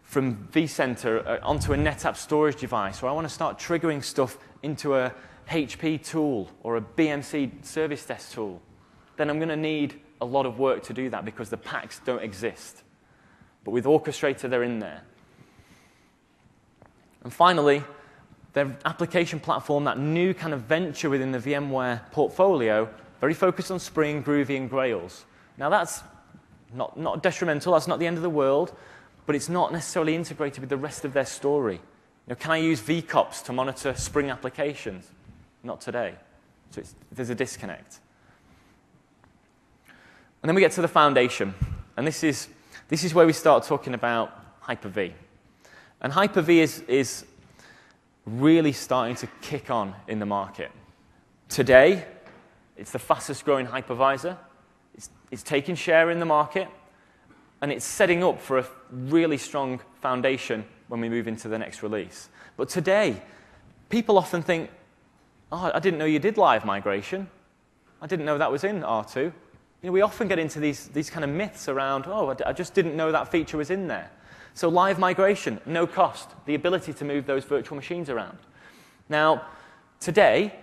from vCenter onto a NetApp storage device, or I want to start triggering stuff into a HP tool or a BMC service desk tool, then I'm going to need a lot of work to do that because the packs don't exist. But with Orchestrator, they're in there. And finally, their application platform, that new kind of venture within the VMware portfolio, very focused on Spring, Groovy, and Grails. Now, that's not detrimental. That's not the end of the world. But it's not necessarily integrated with the rest of their story. Can I use vCops to monitor Spring applications? Not today. So there's a disconnect. And then we get to the foundation. And this is where we start talking about Hyper-V. And Hyper-V is really starting to kick on in the market. Today, it's the fastest growing hypervisor. It's taking share in the market, and it's setting up for a really strong foundation when we move into the next release. But today, people often think, oh, I didn't know you did live migration. I didn't know that was in R2. You know, we often get into these kind of myths around, oh, I just didn't know that feature was in there. So live migration, no cost, the ability to move those virtual machines around. Now, today,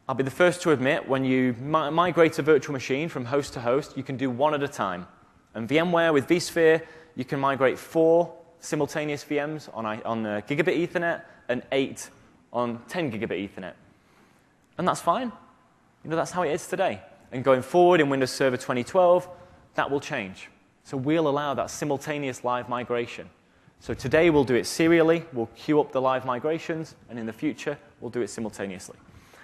I'll be the first to admit, when you migrate a virtual machine from host to host, you can do one at a time. And VMware with vSphere, you can migrate 4 simultaneous VMs on gigabit Ethernet and 8 on 10 gigabit Ethernet. And that's fine. You know, that's how it is today. And going forward in Windows Server 2012, that will change. So we'll allow that simultaneous live migration. So today we'll do it serially, we'll queue up the live migrations, and in the future we'll do it simultaneously.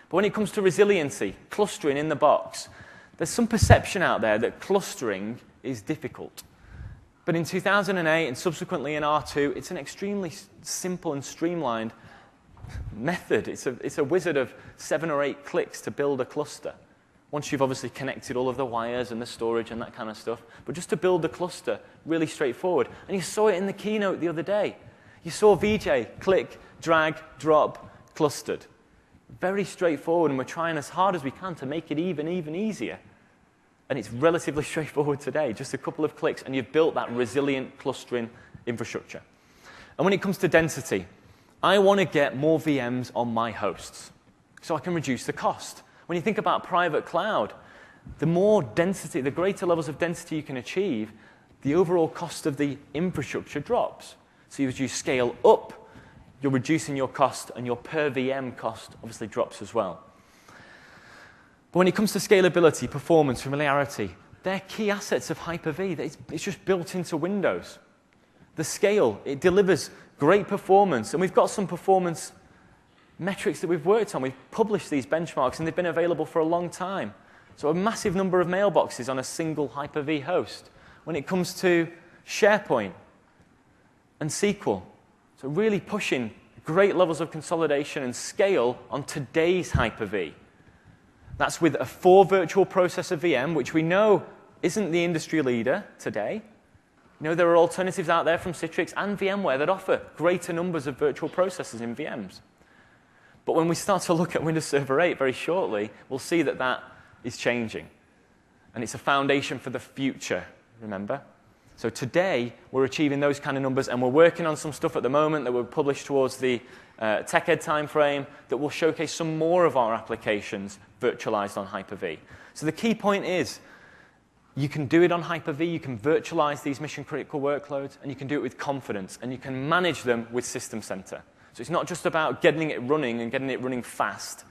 But when it comes to resiliency, clustering in the box, there's some perception out there that clustering is difficult. But in 2008 and subsequently in R2, it's an extremely simple and streamlined method. It's a wizard of 7 or 8 clicks to build a cluster. Once you've obviously connected all of the wires and the storage and that kind of stuff. But just to build the cluster, really straightforward. And you saw it in the keynote the other day. You saw VJ, click, drag, drop, clustered. Very straightforward, and we're trying as hard as we can to make it even easier. And it's relatively straightforward today. Just a couple of clicks, and you've built that resilient clustering infrastructure. And when it comes to density, I want to get more VMs on my hosts so I can reduce the cost. When you think about private cloud, the more density, the greater levels of density you can achieve, the overall cost of the infrastructure drops. So as you scale up, you're reducing your cost, and your per VM cost obviously drops as well. But when it comes to scalability, performance, familiarity, they're key assets of Hyper-V. It's just built into Windows. The scale, it delivers great performance, and we've got some performance metrics that we've worked on. We've published these benchmarks, and they've been available for a long time. So a massive number of mailboxes on a single Hyper-V host. When it comes to SharePoint and SQL, so really pushing great levels of consolidation and scale on today's Hyper-V. That's with a 4 virtual processor VM, which we know isn't the industry leader today. You know, there are alternatives out there from Citrix and VMware that offer greater numbers of virtual processors in VMs. But when we start to look at Windows Server 8 very shortly, we'll see that that is changing. And it's a foundation for the future, remember? So today, we're achieving those kind of numbers, and we're working on some stuff at the moment that will publish towards the TechEd timeframe that will showcase some more of our applications virtualized on Hyper-V. So the key point is, you can do it on Hyper-V, you can virtualize these mission-critical workloads, and you can do it with confidence, and you can manage them with System Center. So it's not just about getting it running and getting it running fast.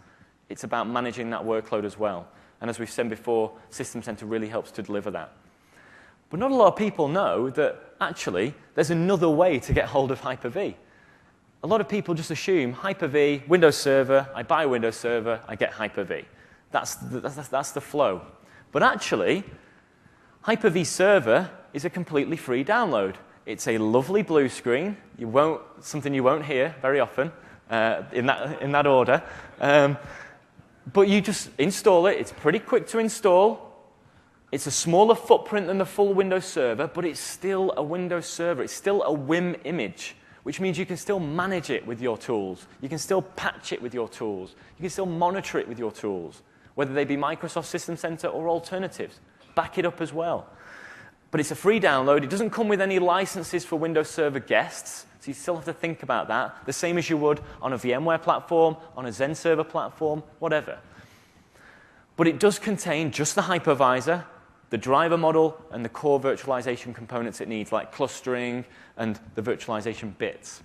It's about managing that workload as well. And as we've said before, System Center really helps to deliver that. But not a lot of people know that, actually, there's another way to get hold of Hyper-V. A lot of people just assume Hyper-V, Windows Server, I buy Windows Server, I get Hyper-V. That's the flow. But actually, Hyper-V Server is a completely free download. It's a lovely blue screen. Something you won't hear very often in that order. But you just install it. It's pretty quick to install. It's a smaller footprint than the full Windows Server, but it's still a Windows Server. It's still a WIM image, which means you can still manage it with your tools. You can still patch it with your tools. You can still monitor it with your tools, whether they be Microsoft System Center or alternatives. Back it up as well. But it's a free download. It doesn't come with any licenses for Windows Server guests, so you still have to think about that, the same as you would on a VMware platform, on a Zen server platform, whatever. But it does contain just the hypervisor, the driver model, and the core virtualization components it needs, like clustering and the virtualization bits.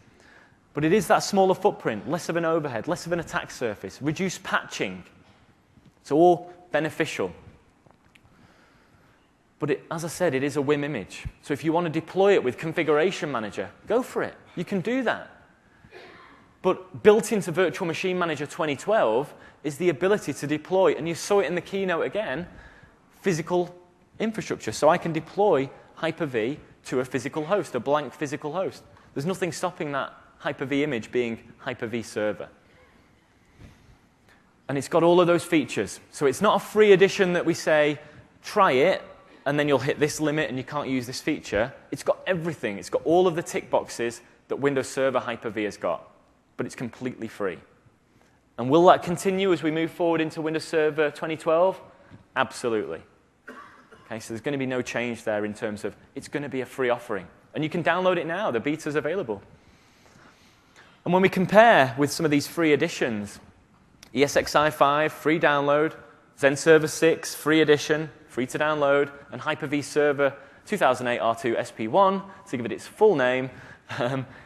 But it is that smaller footprint, less of an overhead, less of an attack surface, reduced patching. It's all beneficial. But as I said, it is a WIM image. So if you want to deploy it with Configuration Manager, go for it. You can do that. But built into Virtual Machine Manager 2012 is the ability to deploy, and you saw it in the keynote again, physical infrastructure. So I can deploy Hyper-V to a physical host, a blank physical host. There's nothing stopping that Hyper-V image being Hyper-V server. And it's got all of those features. So it's not a free edition that we say, try it, and then you'll hit this limit and you can't use this feature. It's got everything. It's got all of the tick boxes that Windows Server Hyper-V has got, but it's completely free. And will that continue as we move forward into Windows Server 2012? Absolutely. Okay, so there's going to be no change there in terms of it's going to be a free offering. And you can download it now. The beta's available. And when we compare with some of these free editions, ESXi 5, free download, Zen Server 6, free edition, free to download, and Hyper-V Server 2008 R2 SP1, to give it its full name,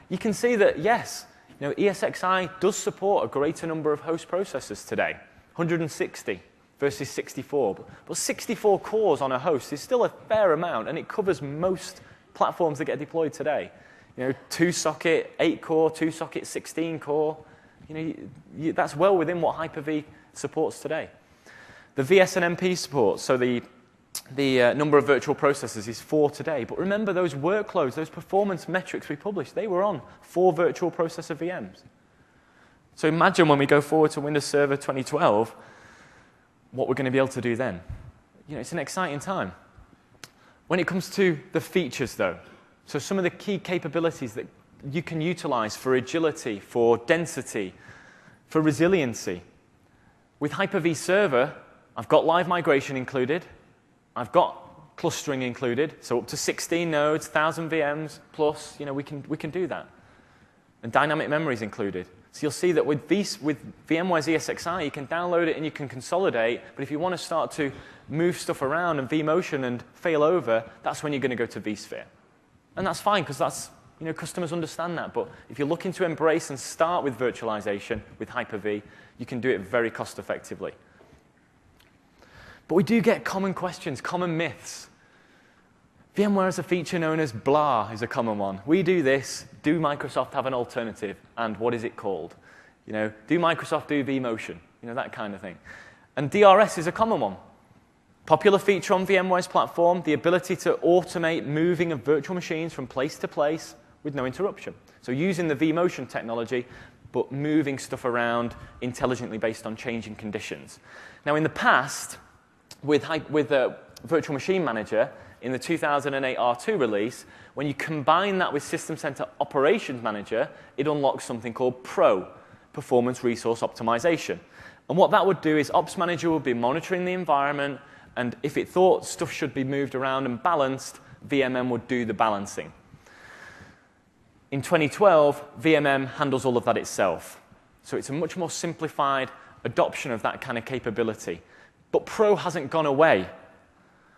you can see that, yes, ESXi does support a greater number of host processors today, 160 versus 64. But 64 cores on a host is still a fair amount, and it covers most platforms that get deployed today. 2-socket, 8-core, 2-socket, 16-core. That's well within what Hyper-V supports today. The VS&MP support, so the number of virtual processors is 4 today. But remember those workloads, those performance metrics we published, they were on 4 virtual processor VMs. So imagine when we go forward to Windows Server 2012, what we're going to be able to do then. It's an exciting time. When it comes to the features, though, so some of the key capabilities that you can utilize for agility, for density, for resiliency. With Hyper-V Server, I've got live migration included. I've got clustering included, so up to 16 nodes, 1,000 VMs plus, we can do that. And dynamic memory is included. So you'll see that with VMware's ESXi, you can download it and you can consolidate, but if you want to start to move stuff around and vMotion and fail over, that's when you're going to go to vSphere. And that's fine, because that's, customers understand that. But if you're looking to embrace and start with virtualization with Hyper-V, you can do it very cost effectively. But we do get common questions, common myths. VMware has a feature known as blah is a common one. We do this. Do Microsoft have an alternative? And what is it called? Do Microsoft do vMotion? That kind of thing. And DRS is a common one. Popular feature on VMware's platform, the ability to automate moving of virtual machines from place to place with no interruption. So using the vMotion technology, but moving stuff around intelligently based on changing conditions. Now, in the past, with Virtual Machine Manager, in the 2008 R2 release, when you combine that with System Center Operations Manager, it unlocks something called PRO, Performance Resource Optimization. And what that would do is Ops Manager would be monitoring the environment, and if it thought stuff should be moved around and balanced, VMM would do the balancing. In 2012, VMM handles all of that itself. So it's a much more simplified adoption of that kind of capability. But Pro hasn't gone away.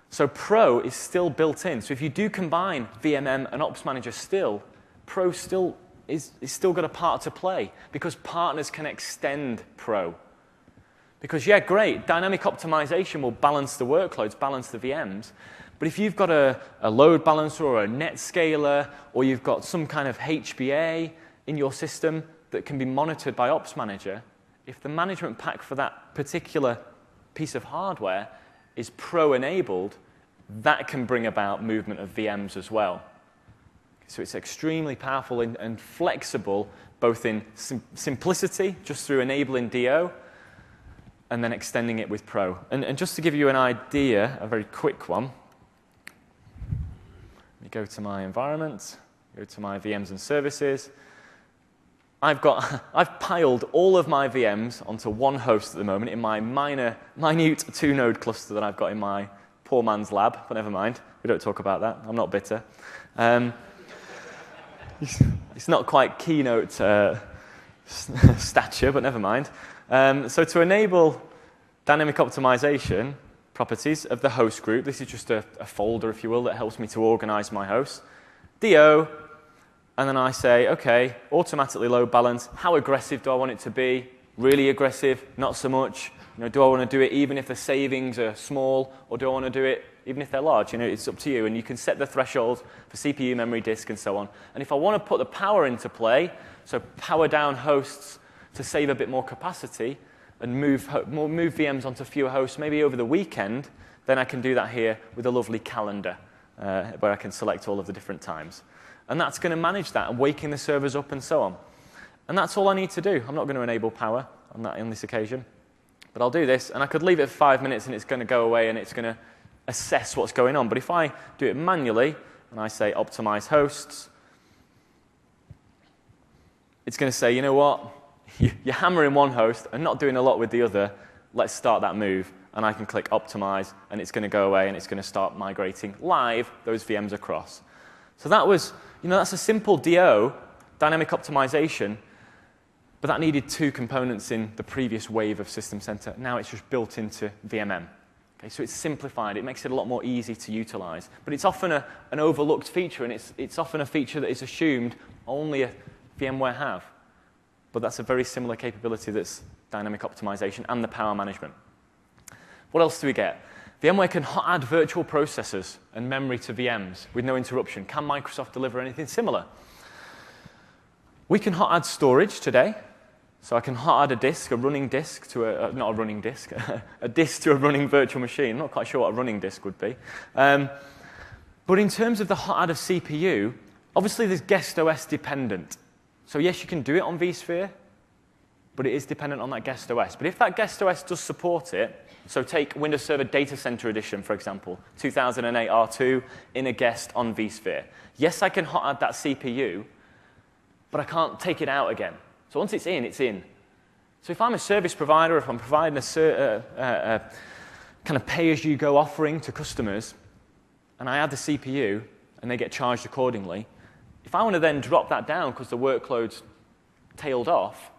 So Pro is still built in. So if you do combine VMM and Ops Manager still, Pro still is still got a part to play, because partners can extend Pro. Because, yeah, great, dynamic optimization will balance the workloads, balance the VMs. But if you've got a load balancer or a net scaler, or you've got some kind of HBA in your system that can be monitored by Ops Manager, if the management pack for that particular piece of hardware is Pro-enabled, that can bring about movement of VMs as well. So it's extremely powerful and flexible, both in simplicity, just through enabling DO, and then extending it with Pro. And just to give you an idea, a very quick one, let me go to my environment, go to my VMs and services. I've piled all of my VMs onto one host at the moment in my minute 2-node cluster that I've got in my poor man's lab, but never mind. We don't talk about that. I'm not bitter. It's not quite keynote stature, but never mind. So to enable dynamic optimization properties of the host group, this is just a folder, if you will, that helps me to organize my hosts. DO, and then I say, OK, automatically load balance. How aggressive do I want it to be? Really aggressive? Not so much. Do I want to do it even if the savings are small, or do I want to do it even if they're large? It's up to you. And you can set the thresholds for CPU, memory, disk, and so on. And if I want to put the power into play, so power down hosts to save a bit more capacity and move VMs onto fewer hosts, maybe over the weekend, then I can do that here with a lovely calendar where I can select all of the different times. And that's going to manage that and waking the servers up and so on. And that's all I need to do. I'm not going to enable power on this occasion. But I'll do this, and I could leave it for 5 minutes, and it's going to go away, and it's going to assess what's going on. But if I do it manually, and I say optimize hosts, it's going to say, you know what? You're hammering one host and not doing a lot with the other. Let's start that move. And I can click optimize, and it's going to go away, and it's going to start migrating live those VMs across. So that was, that's a simple DO, dynamic optimization, but that needed 2 components in the previous wave of System Center. Now it's just built into VMM. Okay, so it's simplified. It makes it a lot more easy to utilize. But it's often an overlooked feature, and it's often a feature that is assumed only a VMware have. But that's a very similar capability that's dynamic optimization and the power management. What else do we get? VMware can hot add virtual processors and memory to VMs with no interruption. Can Microsoft deliver anything similar? We can hot add storage today. So I can hot add a disk, a running disk to not a running disk, a disk to a running virtual machine. I'm not quite sure what a running disk would be. But in terms of the hot add of CPU, obviously there's guest OS dependent. So yes, you can do it on vSphere, but it is dependent on that guest OS. But if that guest OS does support it, so take Windows Server Data Center Edition, for example, 2008 R2 in a guest on vSphere. Yes, I can hot add that CPU, but I can't take it out again. So once it's in, it's in. So if I'm a service provider, if I'm providing a kind of pay-as-you-go offering to customers, and I add the CPU, and they get charged accordingly, if I want to then drop that down because the workload's tailed off,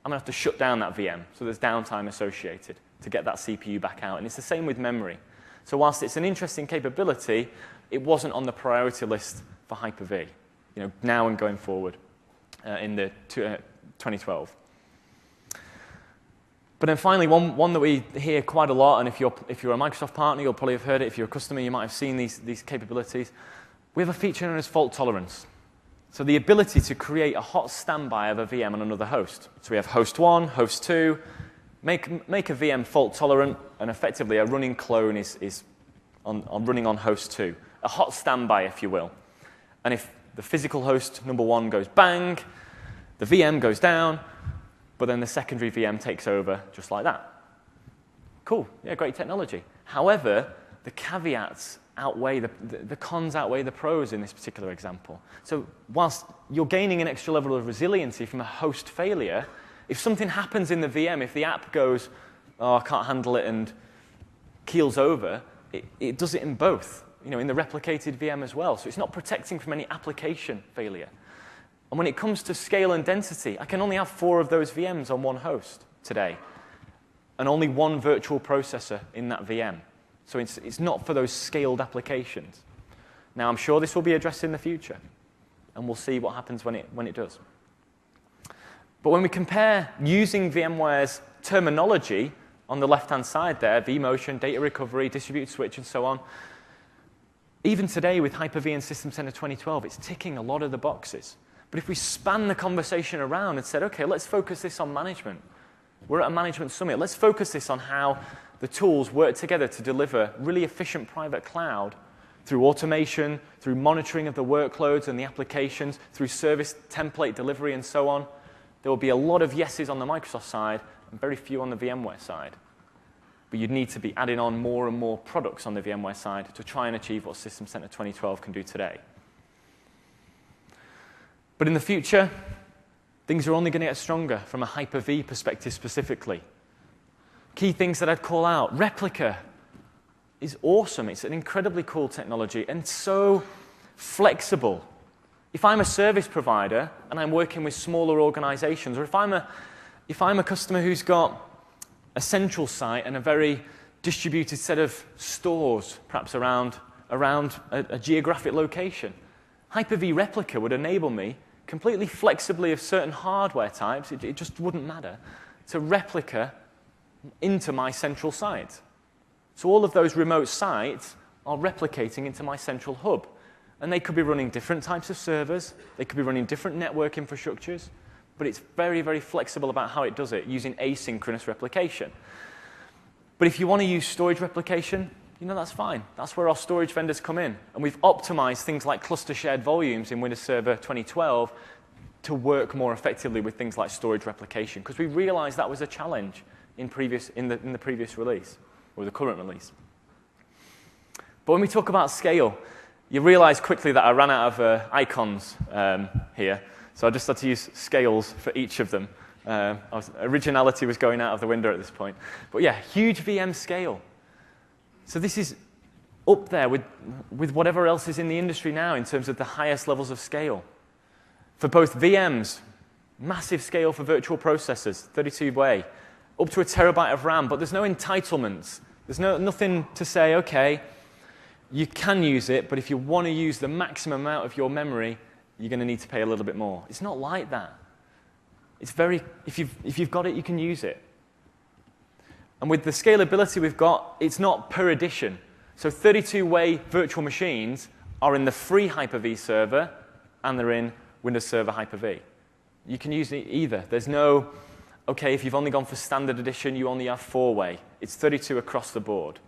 I'm going to have to shut down that VM. So there's downtime associated to get that CPU back out. And it's the same with memory. So whilst it's an interesting capability, it wasn't on the priority list for Hyper-V, now and going forward in the 2012. But then finally, one that we hear quite a lot, and if you're a Microsoft partner, you'll probably have heard it. If you're a customer, you might have seen these capabilities. We have a feature known as fault tolerance. So the ability to create a hot standby of a VM on another host. So we have host 1, host 2, make a VM fault tolerant, and effectively a running clone is running on host 2. A hot standby, if you will. And if the physical host number 1 goes bang, the VM goes down, but then the secondary VM takes over just like that. Cool, yeah, great technology. However, the caveats outweigh, the cons outweigh the pros in this particular example. So whilst you're gaining an extra level of resiliency from a host failure, if something happens in the VM, if the app goes, oh, I can't handle it, and keels over, it does it in both, in the replicated VM as well. So it's not protecting from any application failure. And when it comes to scale and density, I can only have 4 of those VMs on one host today, and only 1 virtual processor in that VM. So it's not for those scaled applications. Now, I'm sure this will be addressed in the future, and we'll see what happens when it does. But when we compare using VMware's terminology on the left-hand side there, vMotion, data recovery, distributed switch, and so on, even today with Hyper-V and System Center 2012, it's ticking a lot of the boxes. But if we span the conversation around and said, OK, let's focus this on management. We're at a management summit. Let's focus this on how the tools work together to deliver really efficient private cloud through automation, through monitoring of the workloads and the applications, through service template delivery and so on. There will be a lot of yeses on the Microsoft side and very few on the VMware side. But you'd need to be adding on more and more products on the VMware side to try and achieve what System Center 2012 can do today. But in the future, things are only going to get stronger from a Hyper-V perspective specifically. Key things that I'd call out. Replica is awesome. It's an incredibly cool technology and so flexible. If I'm a service provider and I'm working with smaller organizations, or if I'm a customer who's got a central site and a very distributed set of stores, perhaps around a geographic location, Hyper-V Replica would enable me completely flexibly of certain hardware types, it just wouldn't matter, to replica into my central site. So all of those remote sites are replicating into my central hub. And they could be running different types of servers. They could be running different network infrastructures. But it's very, very flexible about how it does it, using asynchronous replication. But if you want to use storage replication, That's fine. That's where our storage vendors come in. And we've optimized things like cluster shared volumes in Windows Server 2012 to work more effectively with things like storage replication, because we realized that was a challenge in the previous release, or the current release. But when we talk about scale, you realize quickly that I ran out of icons here, so I just had to use scales for each of them. Originality was going out of the window at this point. But yeah, huge VM scale. So this is up there with whatever else is in the industry now in terms of the highest levels of scale. For both VMs, massive scale for virtual processors, 32-way, up to 1 terabyte of RAM, but there's no entitlements. There's nothing to say, okay, you can use it, but if you want to use the maximum amount of your memory, you're going to need to pay a little bit more. It's not like that. It's if you've got it, you can use it. And with the scalability we've got, it's not per edition. So 32-way virtual machines are in the free Hyper-V server, and they're in Windows Server Hyper-V. You can use either. There's no, okay, if you've only gone for standard edition, you only have 4-way. It's 32 across the board.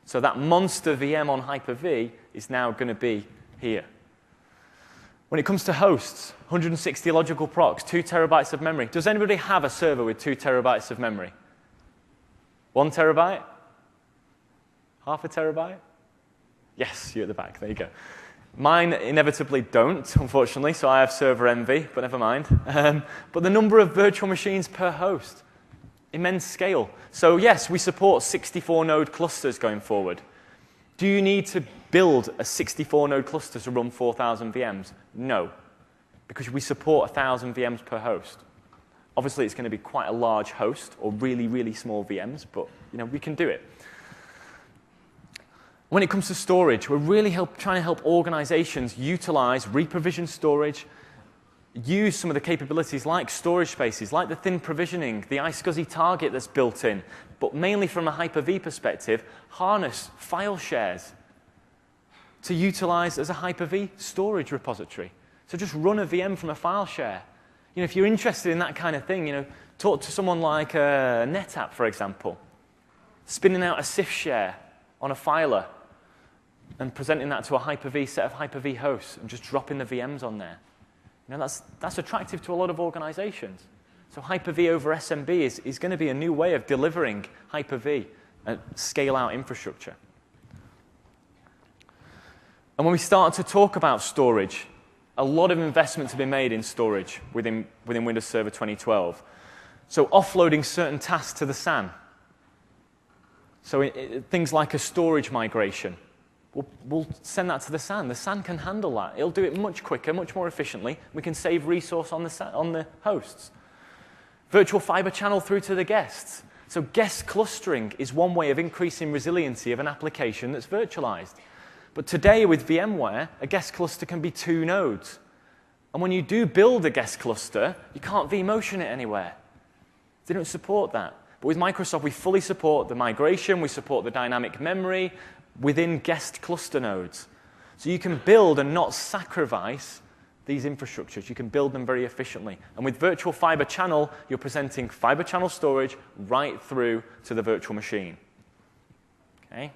So that monster VM on Hyper-V is now going to be here. When it comes to hosts, 160 logical procs, 2 terabytes of memory. Does anybody have a server with 2 terabytes of memory? 1 terabyte? Half a terabyte? Yes, you're at the back. There you go. Mine inevitably don't, unfortunately, so I have server envy, but never mind. But the number of virtual machines per host, immense scale. So yes, we support 64-node clusters going forward. Do you need to build a 64-node cluster to run 4,000 VMs? No, because we support 1,000 VMs per host. Obviously, it's going to be quite a large host, or really, really small VMs, but we can do it. When it comes to storage, we're really trying to help organizations utilize reprovisioned storage, use some of the capabilities like storage spaces, like the thin provisioning, the iSCSI target that's built in, but mainly from a Hyper-V perspective, harness file shares to utilize as a Hyper-V storage repository. So just run a VM from a file share. If you're interested in that kind of thing, talk to someone like NetApp, for example, spinning out a CIF share on a filer and presenting that to a Hyper-V set of Hyper-V hosts and just dropping the VMs on there. That's attractive to a lot of organizations. So Hyper-V over SMB is going to be a new way of delivering Hyper-V and scale-out infrastructure. And when we start to talk about storage, a lot of investments have been made in storage within Windows Server 2012. So offloading certain tasks to the SAN. So things like a storage migration, we'll send that to the SAN. The SAN can handle that. It'll do it much quicker, much more efficiently. We can save resource on the hosts. Virtual fiber channel through to the guests. So guest clustering is one way of increasing resiliency of an application that's virtualized. But today with VMware, a guest cluster can be 2 nodes. And when you do build a guest cluster, you can't vMotion it anywhere. They don't support that. But with Microsoft, we fully support the migration, we support the dynamic memory within guest cluster nodes. So you can build and not sacrifice these infrastructures. You can build them very efficiently. And with virtual fiber channel, you're presenting fiber channel storage right through to the virtual machine. Okay?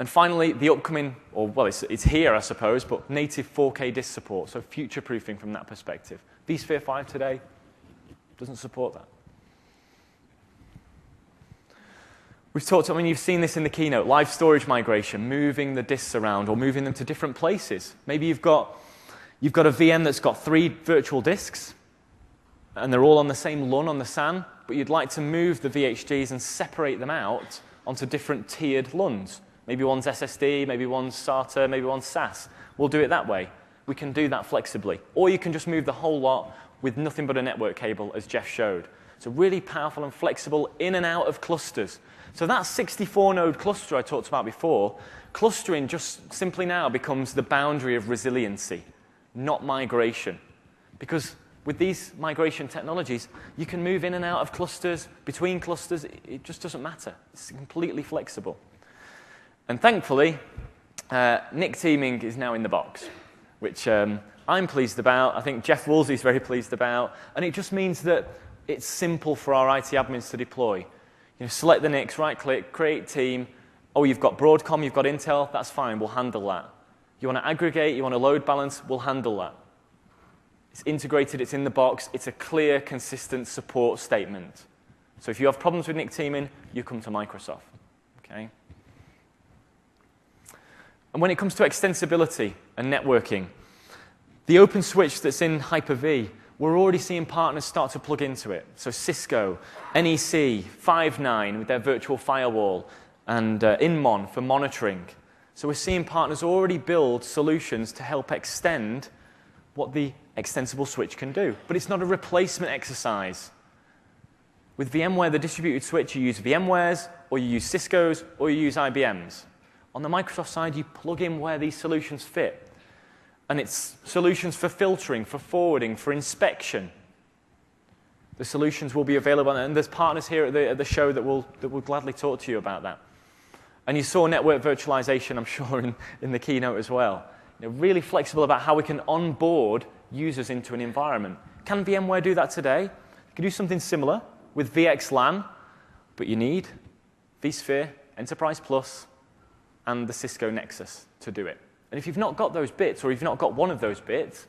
And finally, the upcoming, it's here, I suppose, but native 4K disk support, so future-proofing from that perspective. vSphere 5 today doesn't support that. We've talked, you've seen this in the keynote, live storage migration, moving the disks around or moving them to different places. Maybe you've got a VM that's got 3 virtual disks, and they're all on the same LUN on the SAN, but you'd like to move the VHDs and separate them out onto different tiered LUNs. Maybe one's SSD, maybe one's SATA, maybe one's SAS. We'll do it that way. We can do that flexibly. Or you can just move the whole lot with nothing but a network cable, as Jeff showed. So really powerful and flexible in and out of clusters. So that 64-node cluster I talked about before, clustering just simply now becomes the boundary of resiliency, not migration. Because with these migration technologies, you can move in and out of clusters, between clusters. It just doesn't matter. It's completely flexible. And thankfully, NIC teaming is now in the box, which I'm pleased about. I think Jeff Woolsey's very pleased about. And it just means that it's simple for our IT admins to deploy. Select the NICs, right-click, create team. Oh, you've got Broadcom, you've got Intel, that's fine, we'll handle that. You want to aggregate, you want to load balance, we'll handle that. It's integrated, it's in the box, it's a clear, consistent support statement. So if you have problems with NIC teaming, you come to Microsoft. Okay? And when it comes to extensibility and networking, the open switch that's in Hyper-V, we're already seeing partners start to plug into it. So Cisco, NEC, Five9 with their virtual firewall, and Inmon for monitoring. So we're seeing partners already build solutions to help extend what the extensible switch can do. But it's not a replacement exercise. With VMware, the distributed switch, you use VMware's, or you use Cisco's, or you use IBM's. On the Microsoft side, you plug in where these solutions fit. And it's solutions for filtering, for forwarding, for inspection. The solutions will be available, and there's partners here at the show that will gladly talk to you about that. And you saw network virtualization, I'm sure, in the keynote as well. Really flexible about how we can onboard users into an environment. Can VMware do that today? You can do something similar with VXLAN, but you need vSphere, Enterprise Plus, and the Cisco Nexus to do it. And if you've not got those bits, or you've not got one of those bits,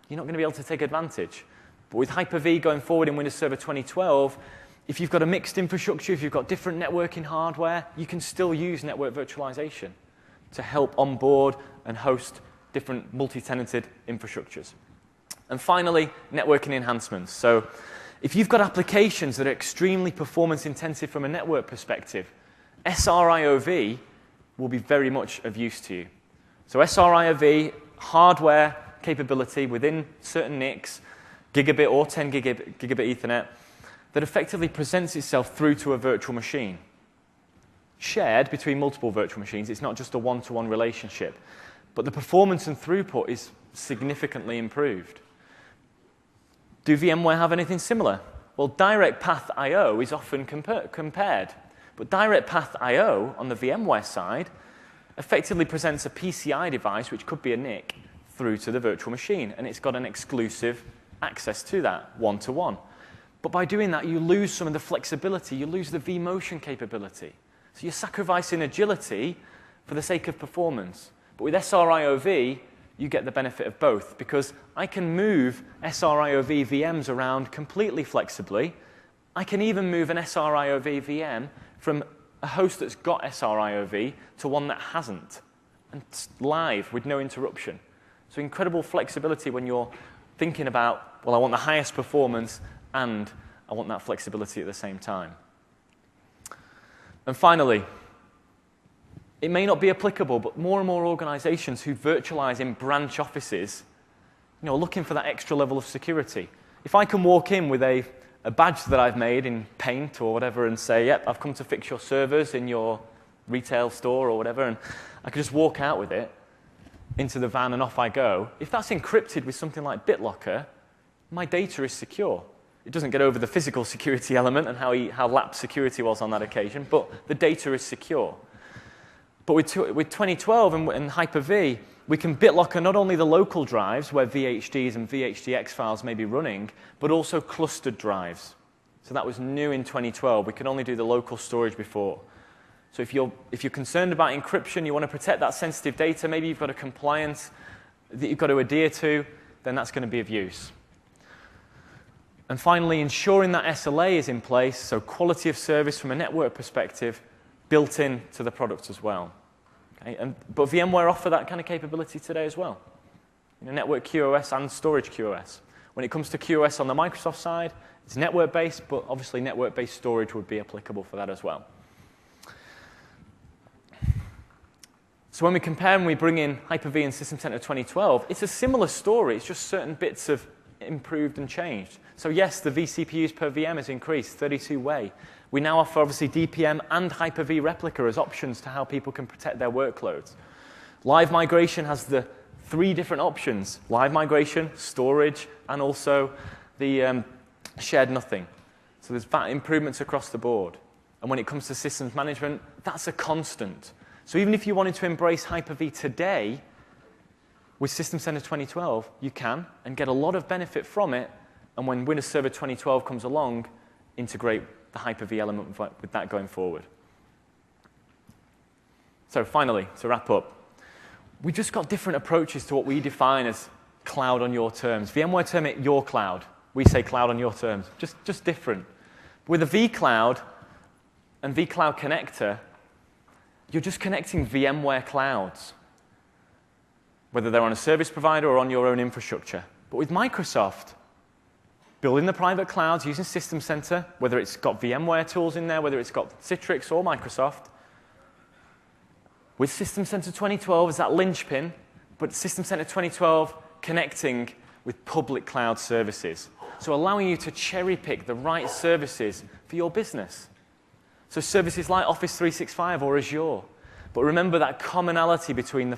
you're not going to be able to take advantage. But with Hyper-V going forward in Windows Server 2012, if you've got a mixed infrastructure, if you've got different networking hardware, you can still use network virtualization to help onboard and host different multi-tenanted infrastructures. And finally, networking enhancements. So if you've got applications that are extremely performance intensive from a network perspective, SRIOV will be very much of use to you. So SRIOV, hardware capability within certain NICs, gigabit or 10 gigabit Ethernet, that effectively presents itself through to a virtual machine. Shared between multiple virtual machines, it's not just a one-to-one relationship. But the performance and throughput is significantly improved. Do VMware have anything similar? Well, Direct Path I/O is often compared. But Direct Path I/O on the VMware side effectively presents a PCI device, which could be a NIC, through to the virtual machine. And it's got an exclusive access to that, one-to-one. But by doing that, you lose some of the flexibility. You lose the vMotion capability. So you're sacrificing agility for the sake of performance. But with SRIOV, you get the benefit of both, because I can move SRIOV VMs around completely flexibly. I can even move an SRIOV VM from a host that's got SRIOV to one that hasn't, and it's live with no interruption. So incredible flexibility when you're thinking about, well, I want the highest performance and I want that flexibility at the same time. And finally, it may not be applicable, but more and more organizations who virtualize in branch offices, are looking for that extra level of security. If I can walk in with a badge that I've made in paint or whatever and say, yep, I've come to fix your servers in your retail store or whatever, and I can just walk out with it into the van and off I go. If that's encrypted with something like BitLocker, my data is secure. It doesn't get over the physical security element and how lapsed security was on that occasion, but the data is secure. But with 2012 and Hyper-V, we can BitLocker not only the local drives where VHDs and VHDX files may be running, but also clustered drives. So that was new in 2012. We could only do the local storage before. So if you're concerned about encryption, you want to protect that sensitive data, maybe you've got a compliance that you've got to adhere to, then that's going to be of use. And finally, ensuring that SLA is in place, so quality of service from a network perspective, built into the product as well. Okay? But VMware offer that kind of capability today as well. Network QoS and storage QoS. When it comes to QoS on the Microsoft side, it's network-based, but obviously network-based storage would be applicable for that as well. So when we compare and we bring in Hyper-V and System Center 2012, it's a similar story. It's just certain bits have improved and changed. So yes, the vCPUs per VM has increased, 32-way. We now offer, obviously, DPM and Hyper-V Replica as options to how people can protect their workloads. Live migration has the 3 different options: live migration, storage, and also the shared nothing. So there's improvements across the board. And when it comes to systems management, that's a constant. So even if you wanted to embrace Hyper-V today, with System Center 2012, you can, and get a lot of benefit from it, and when Windows Server 2012 comes along, integrate the Hyper-V element with that going forward. So finally, to wrap up, we've just got different approaches to what we define as cloud on your terms. VMware term it your cloud. We say cloud on your terms. Just different. With a vCloud and vCloud connector, you're just connecting VMware clouds, whether they're on a service provider or on your own infrastructure. But with Microsoft, building the private clouds using System Center, whether it's got VMware tools in there, whether it's got Citrix or Microsoft, with System Center 2012 as that linchpin, but System Center 2012 connecting with public cloud services. So allowing you to cherry pick the right services for your business. So services like Office 365 or Azure. But remember that commonality between the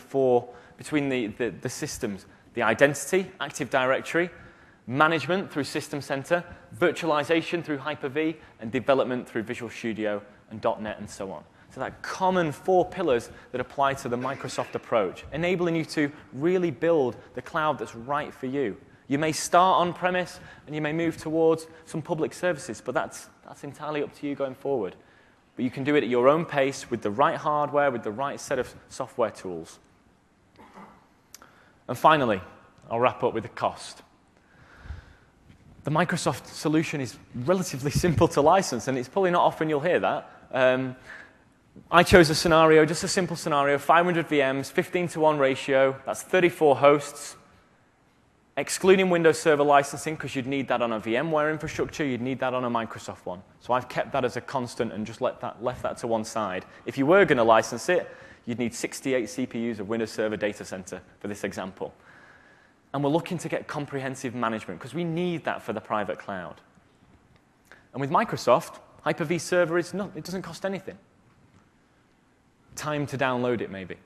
systems. The identity, Active Directory, management through System Center, virtualization through Hyper-V, and development through Visual Studio and .NET and so on. So that common 4 pillars that apply to the Microsoft approach, enabling you to really build the cloud that's right for you. You may start on-premise, and you may move towards some public services, but that's entirely up to you going forward. But you can do it at your own pace with the right hardware, with the right set of software tools. And finally, I'll wrap up with the cost. The Microsoft solution is relatively simple to license, and it's probably not often you'll hear that. I chose a scenario, just a simple scenario, 500 VMs, 15:1 ratio, that's 34 hosts, excluding Windows Server licensing, because you'd need that on a VMware infrastructure, you'd need that on a Microsoft one. So I've kept that as a constant and just left that to one side. If you were going to license it, you'd need 68 CPUs of Windows Server Data Center for this example. And we're looking to get comprehensive management, because we need that for the private cloud. And with Microsoft, Hyper-V Server it doesn't cost anything. Time to download it, maybe.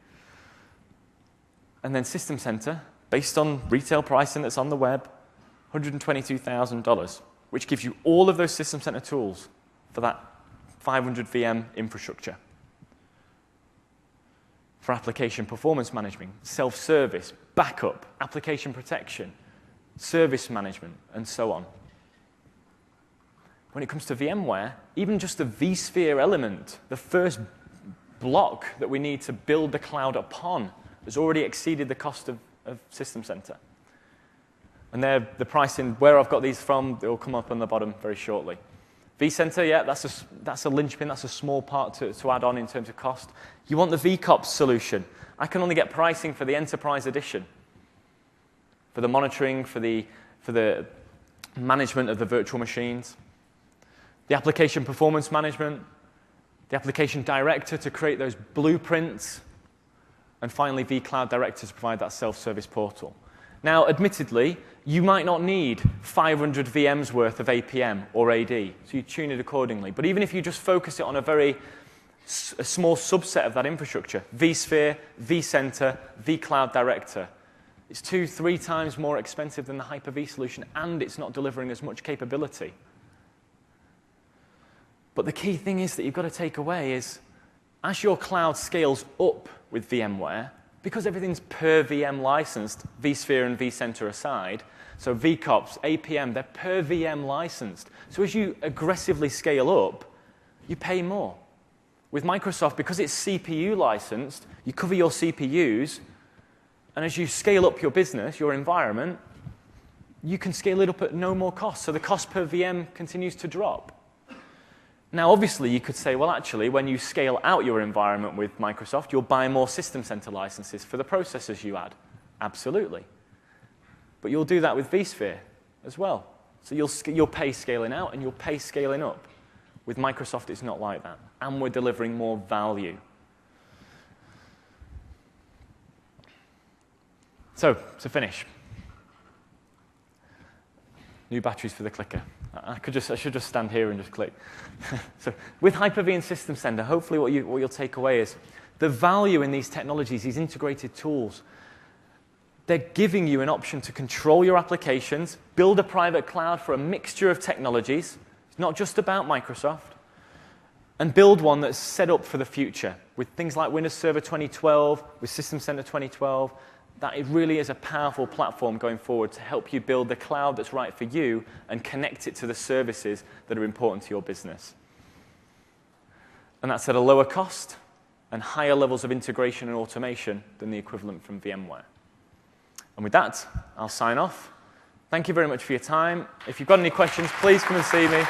And then System Center, based on retail pricing that's on the web, $122,000, which gives you all of those System Center tools for that 500 VM infrastructure. For application performance management, self-service, backup, application protection, service management, and so on. When it comes to VMware, even just the vSphere element, the first block that we need to build the cloud upon, has already exceeded the cost of System Center. And the pricing, where I've got these from, they will come up on the bottom very shortly. vCenter, yeah, that's a linchpin, that's a small part to add on in terms of cost. You want the vCops solution. I can only get pricing for the Enterprise Edition, for the monitoring, for the management of the virtual machines, the application performance management, the application director to create those blueprints, and finally vCloud Director to provide that self-service portal. Now, admittedly, you might not need 500 VMs worth of APM or AD, so you tune it accordingly. But even if you just focus it on a small subset of that infrastructure, vSphere, vCenter, vCloud Director, it's 2-3 times more expensive than the Hyper-V solution, and it's not delivering as much capability. But the key thing is that you've got to take away is, as your cloud scales up with VMware, because everything's per VM licensed, vSphere and vCenter aside, so vCops, APM, they're per VM licensed. So as you aggressively scale up, you pay more. With Microsoft, because it's CPU licensed, you cover your CPUs, and as you scale up your business, your environment, you can scale it up at no more cost. So the cost per VM continues to drop. Now, obviously, you could say, well, actually, when you scale out your environment with Microsoft, you'll buy more System Center licenses for the processors you add. Absolutely. But you'll do that with vSphere as well. So you'll pay scaling out and you'll pay scaling up. With Microsoft, it's not like that. And we're delivering more value. So, to finish. New batteries for the clicker. I should just stand here and just click. So with Hyper-V and System Center, hopefully what you'll take away is the value in these technologies, these integrated tools. They're giving you an option to control your applications, build a private cloud for a mixture of technologies. It's not just about Microsoft. And build one that's set up for the future with things like Windows Server 2012, with System Center 2012, that it really is a powerful platform going forward to help you build the cloud that's right for you and connect it to the services that are important to your business. And that's at a lower cost and higher levels of integration and automation than the equivalent from VMware. And with that, I'll sign off. Thank you very much for your time. If you've got any questions, please come and see me.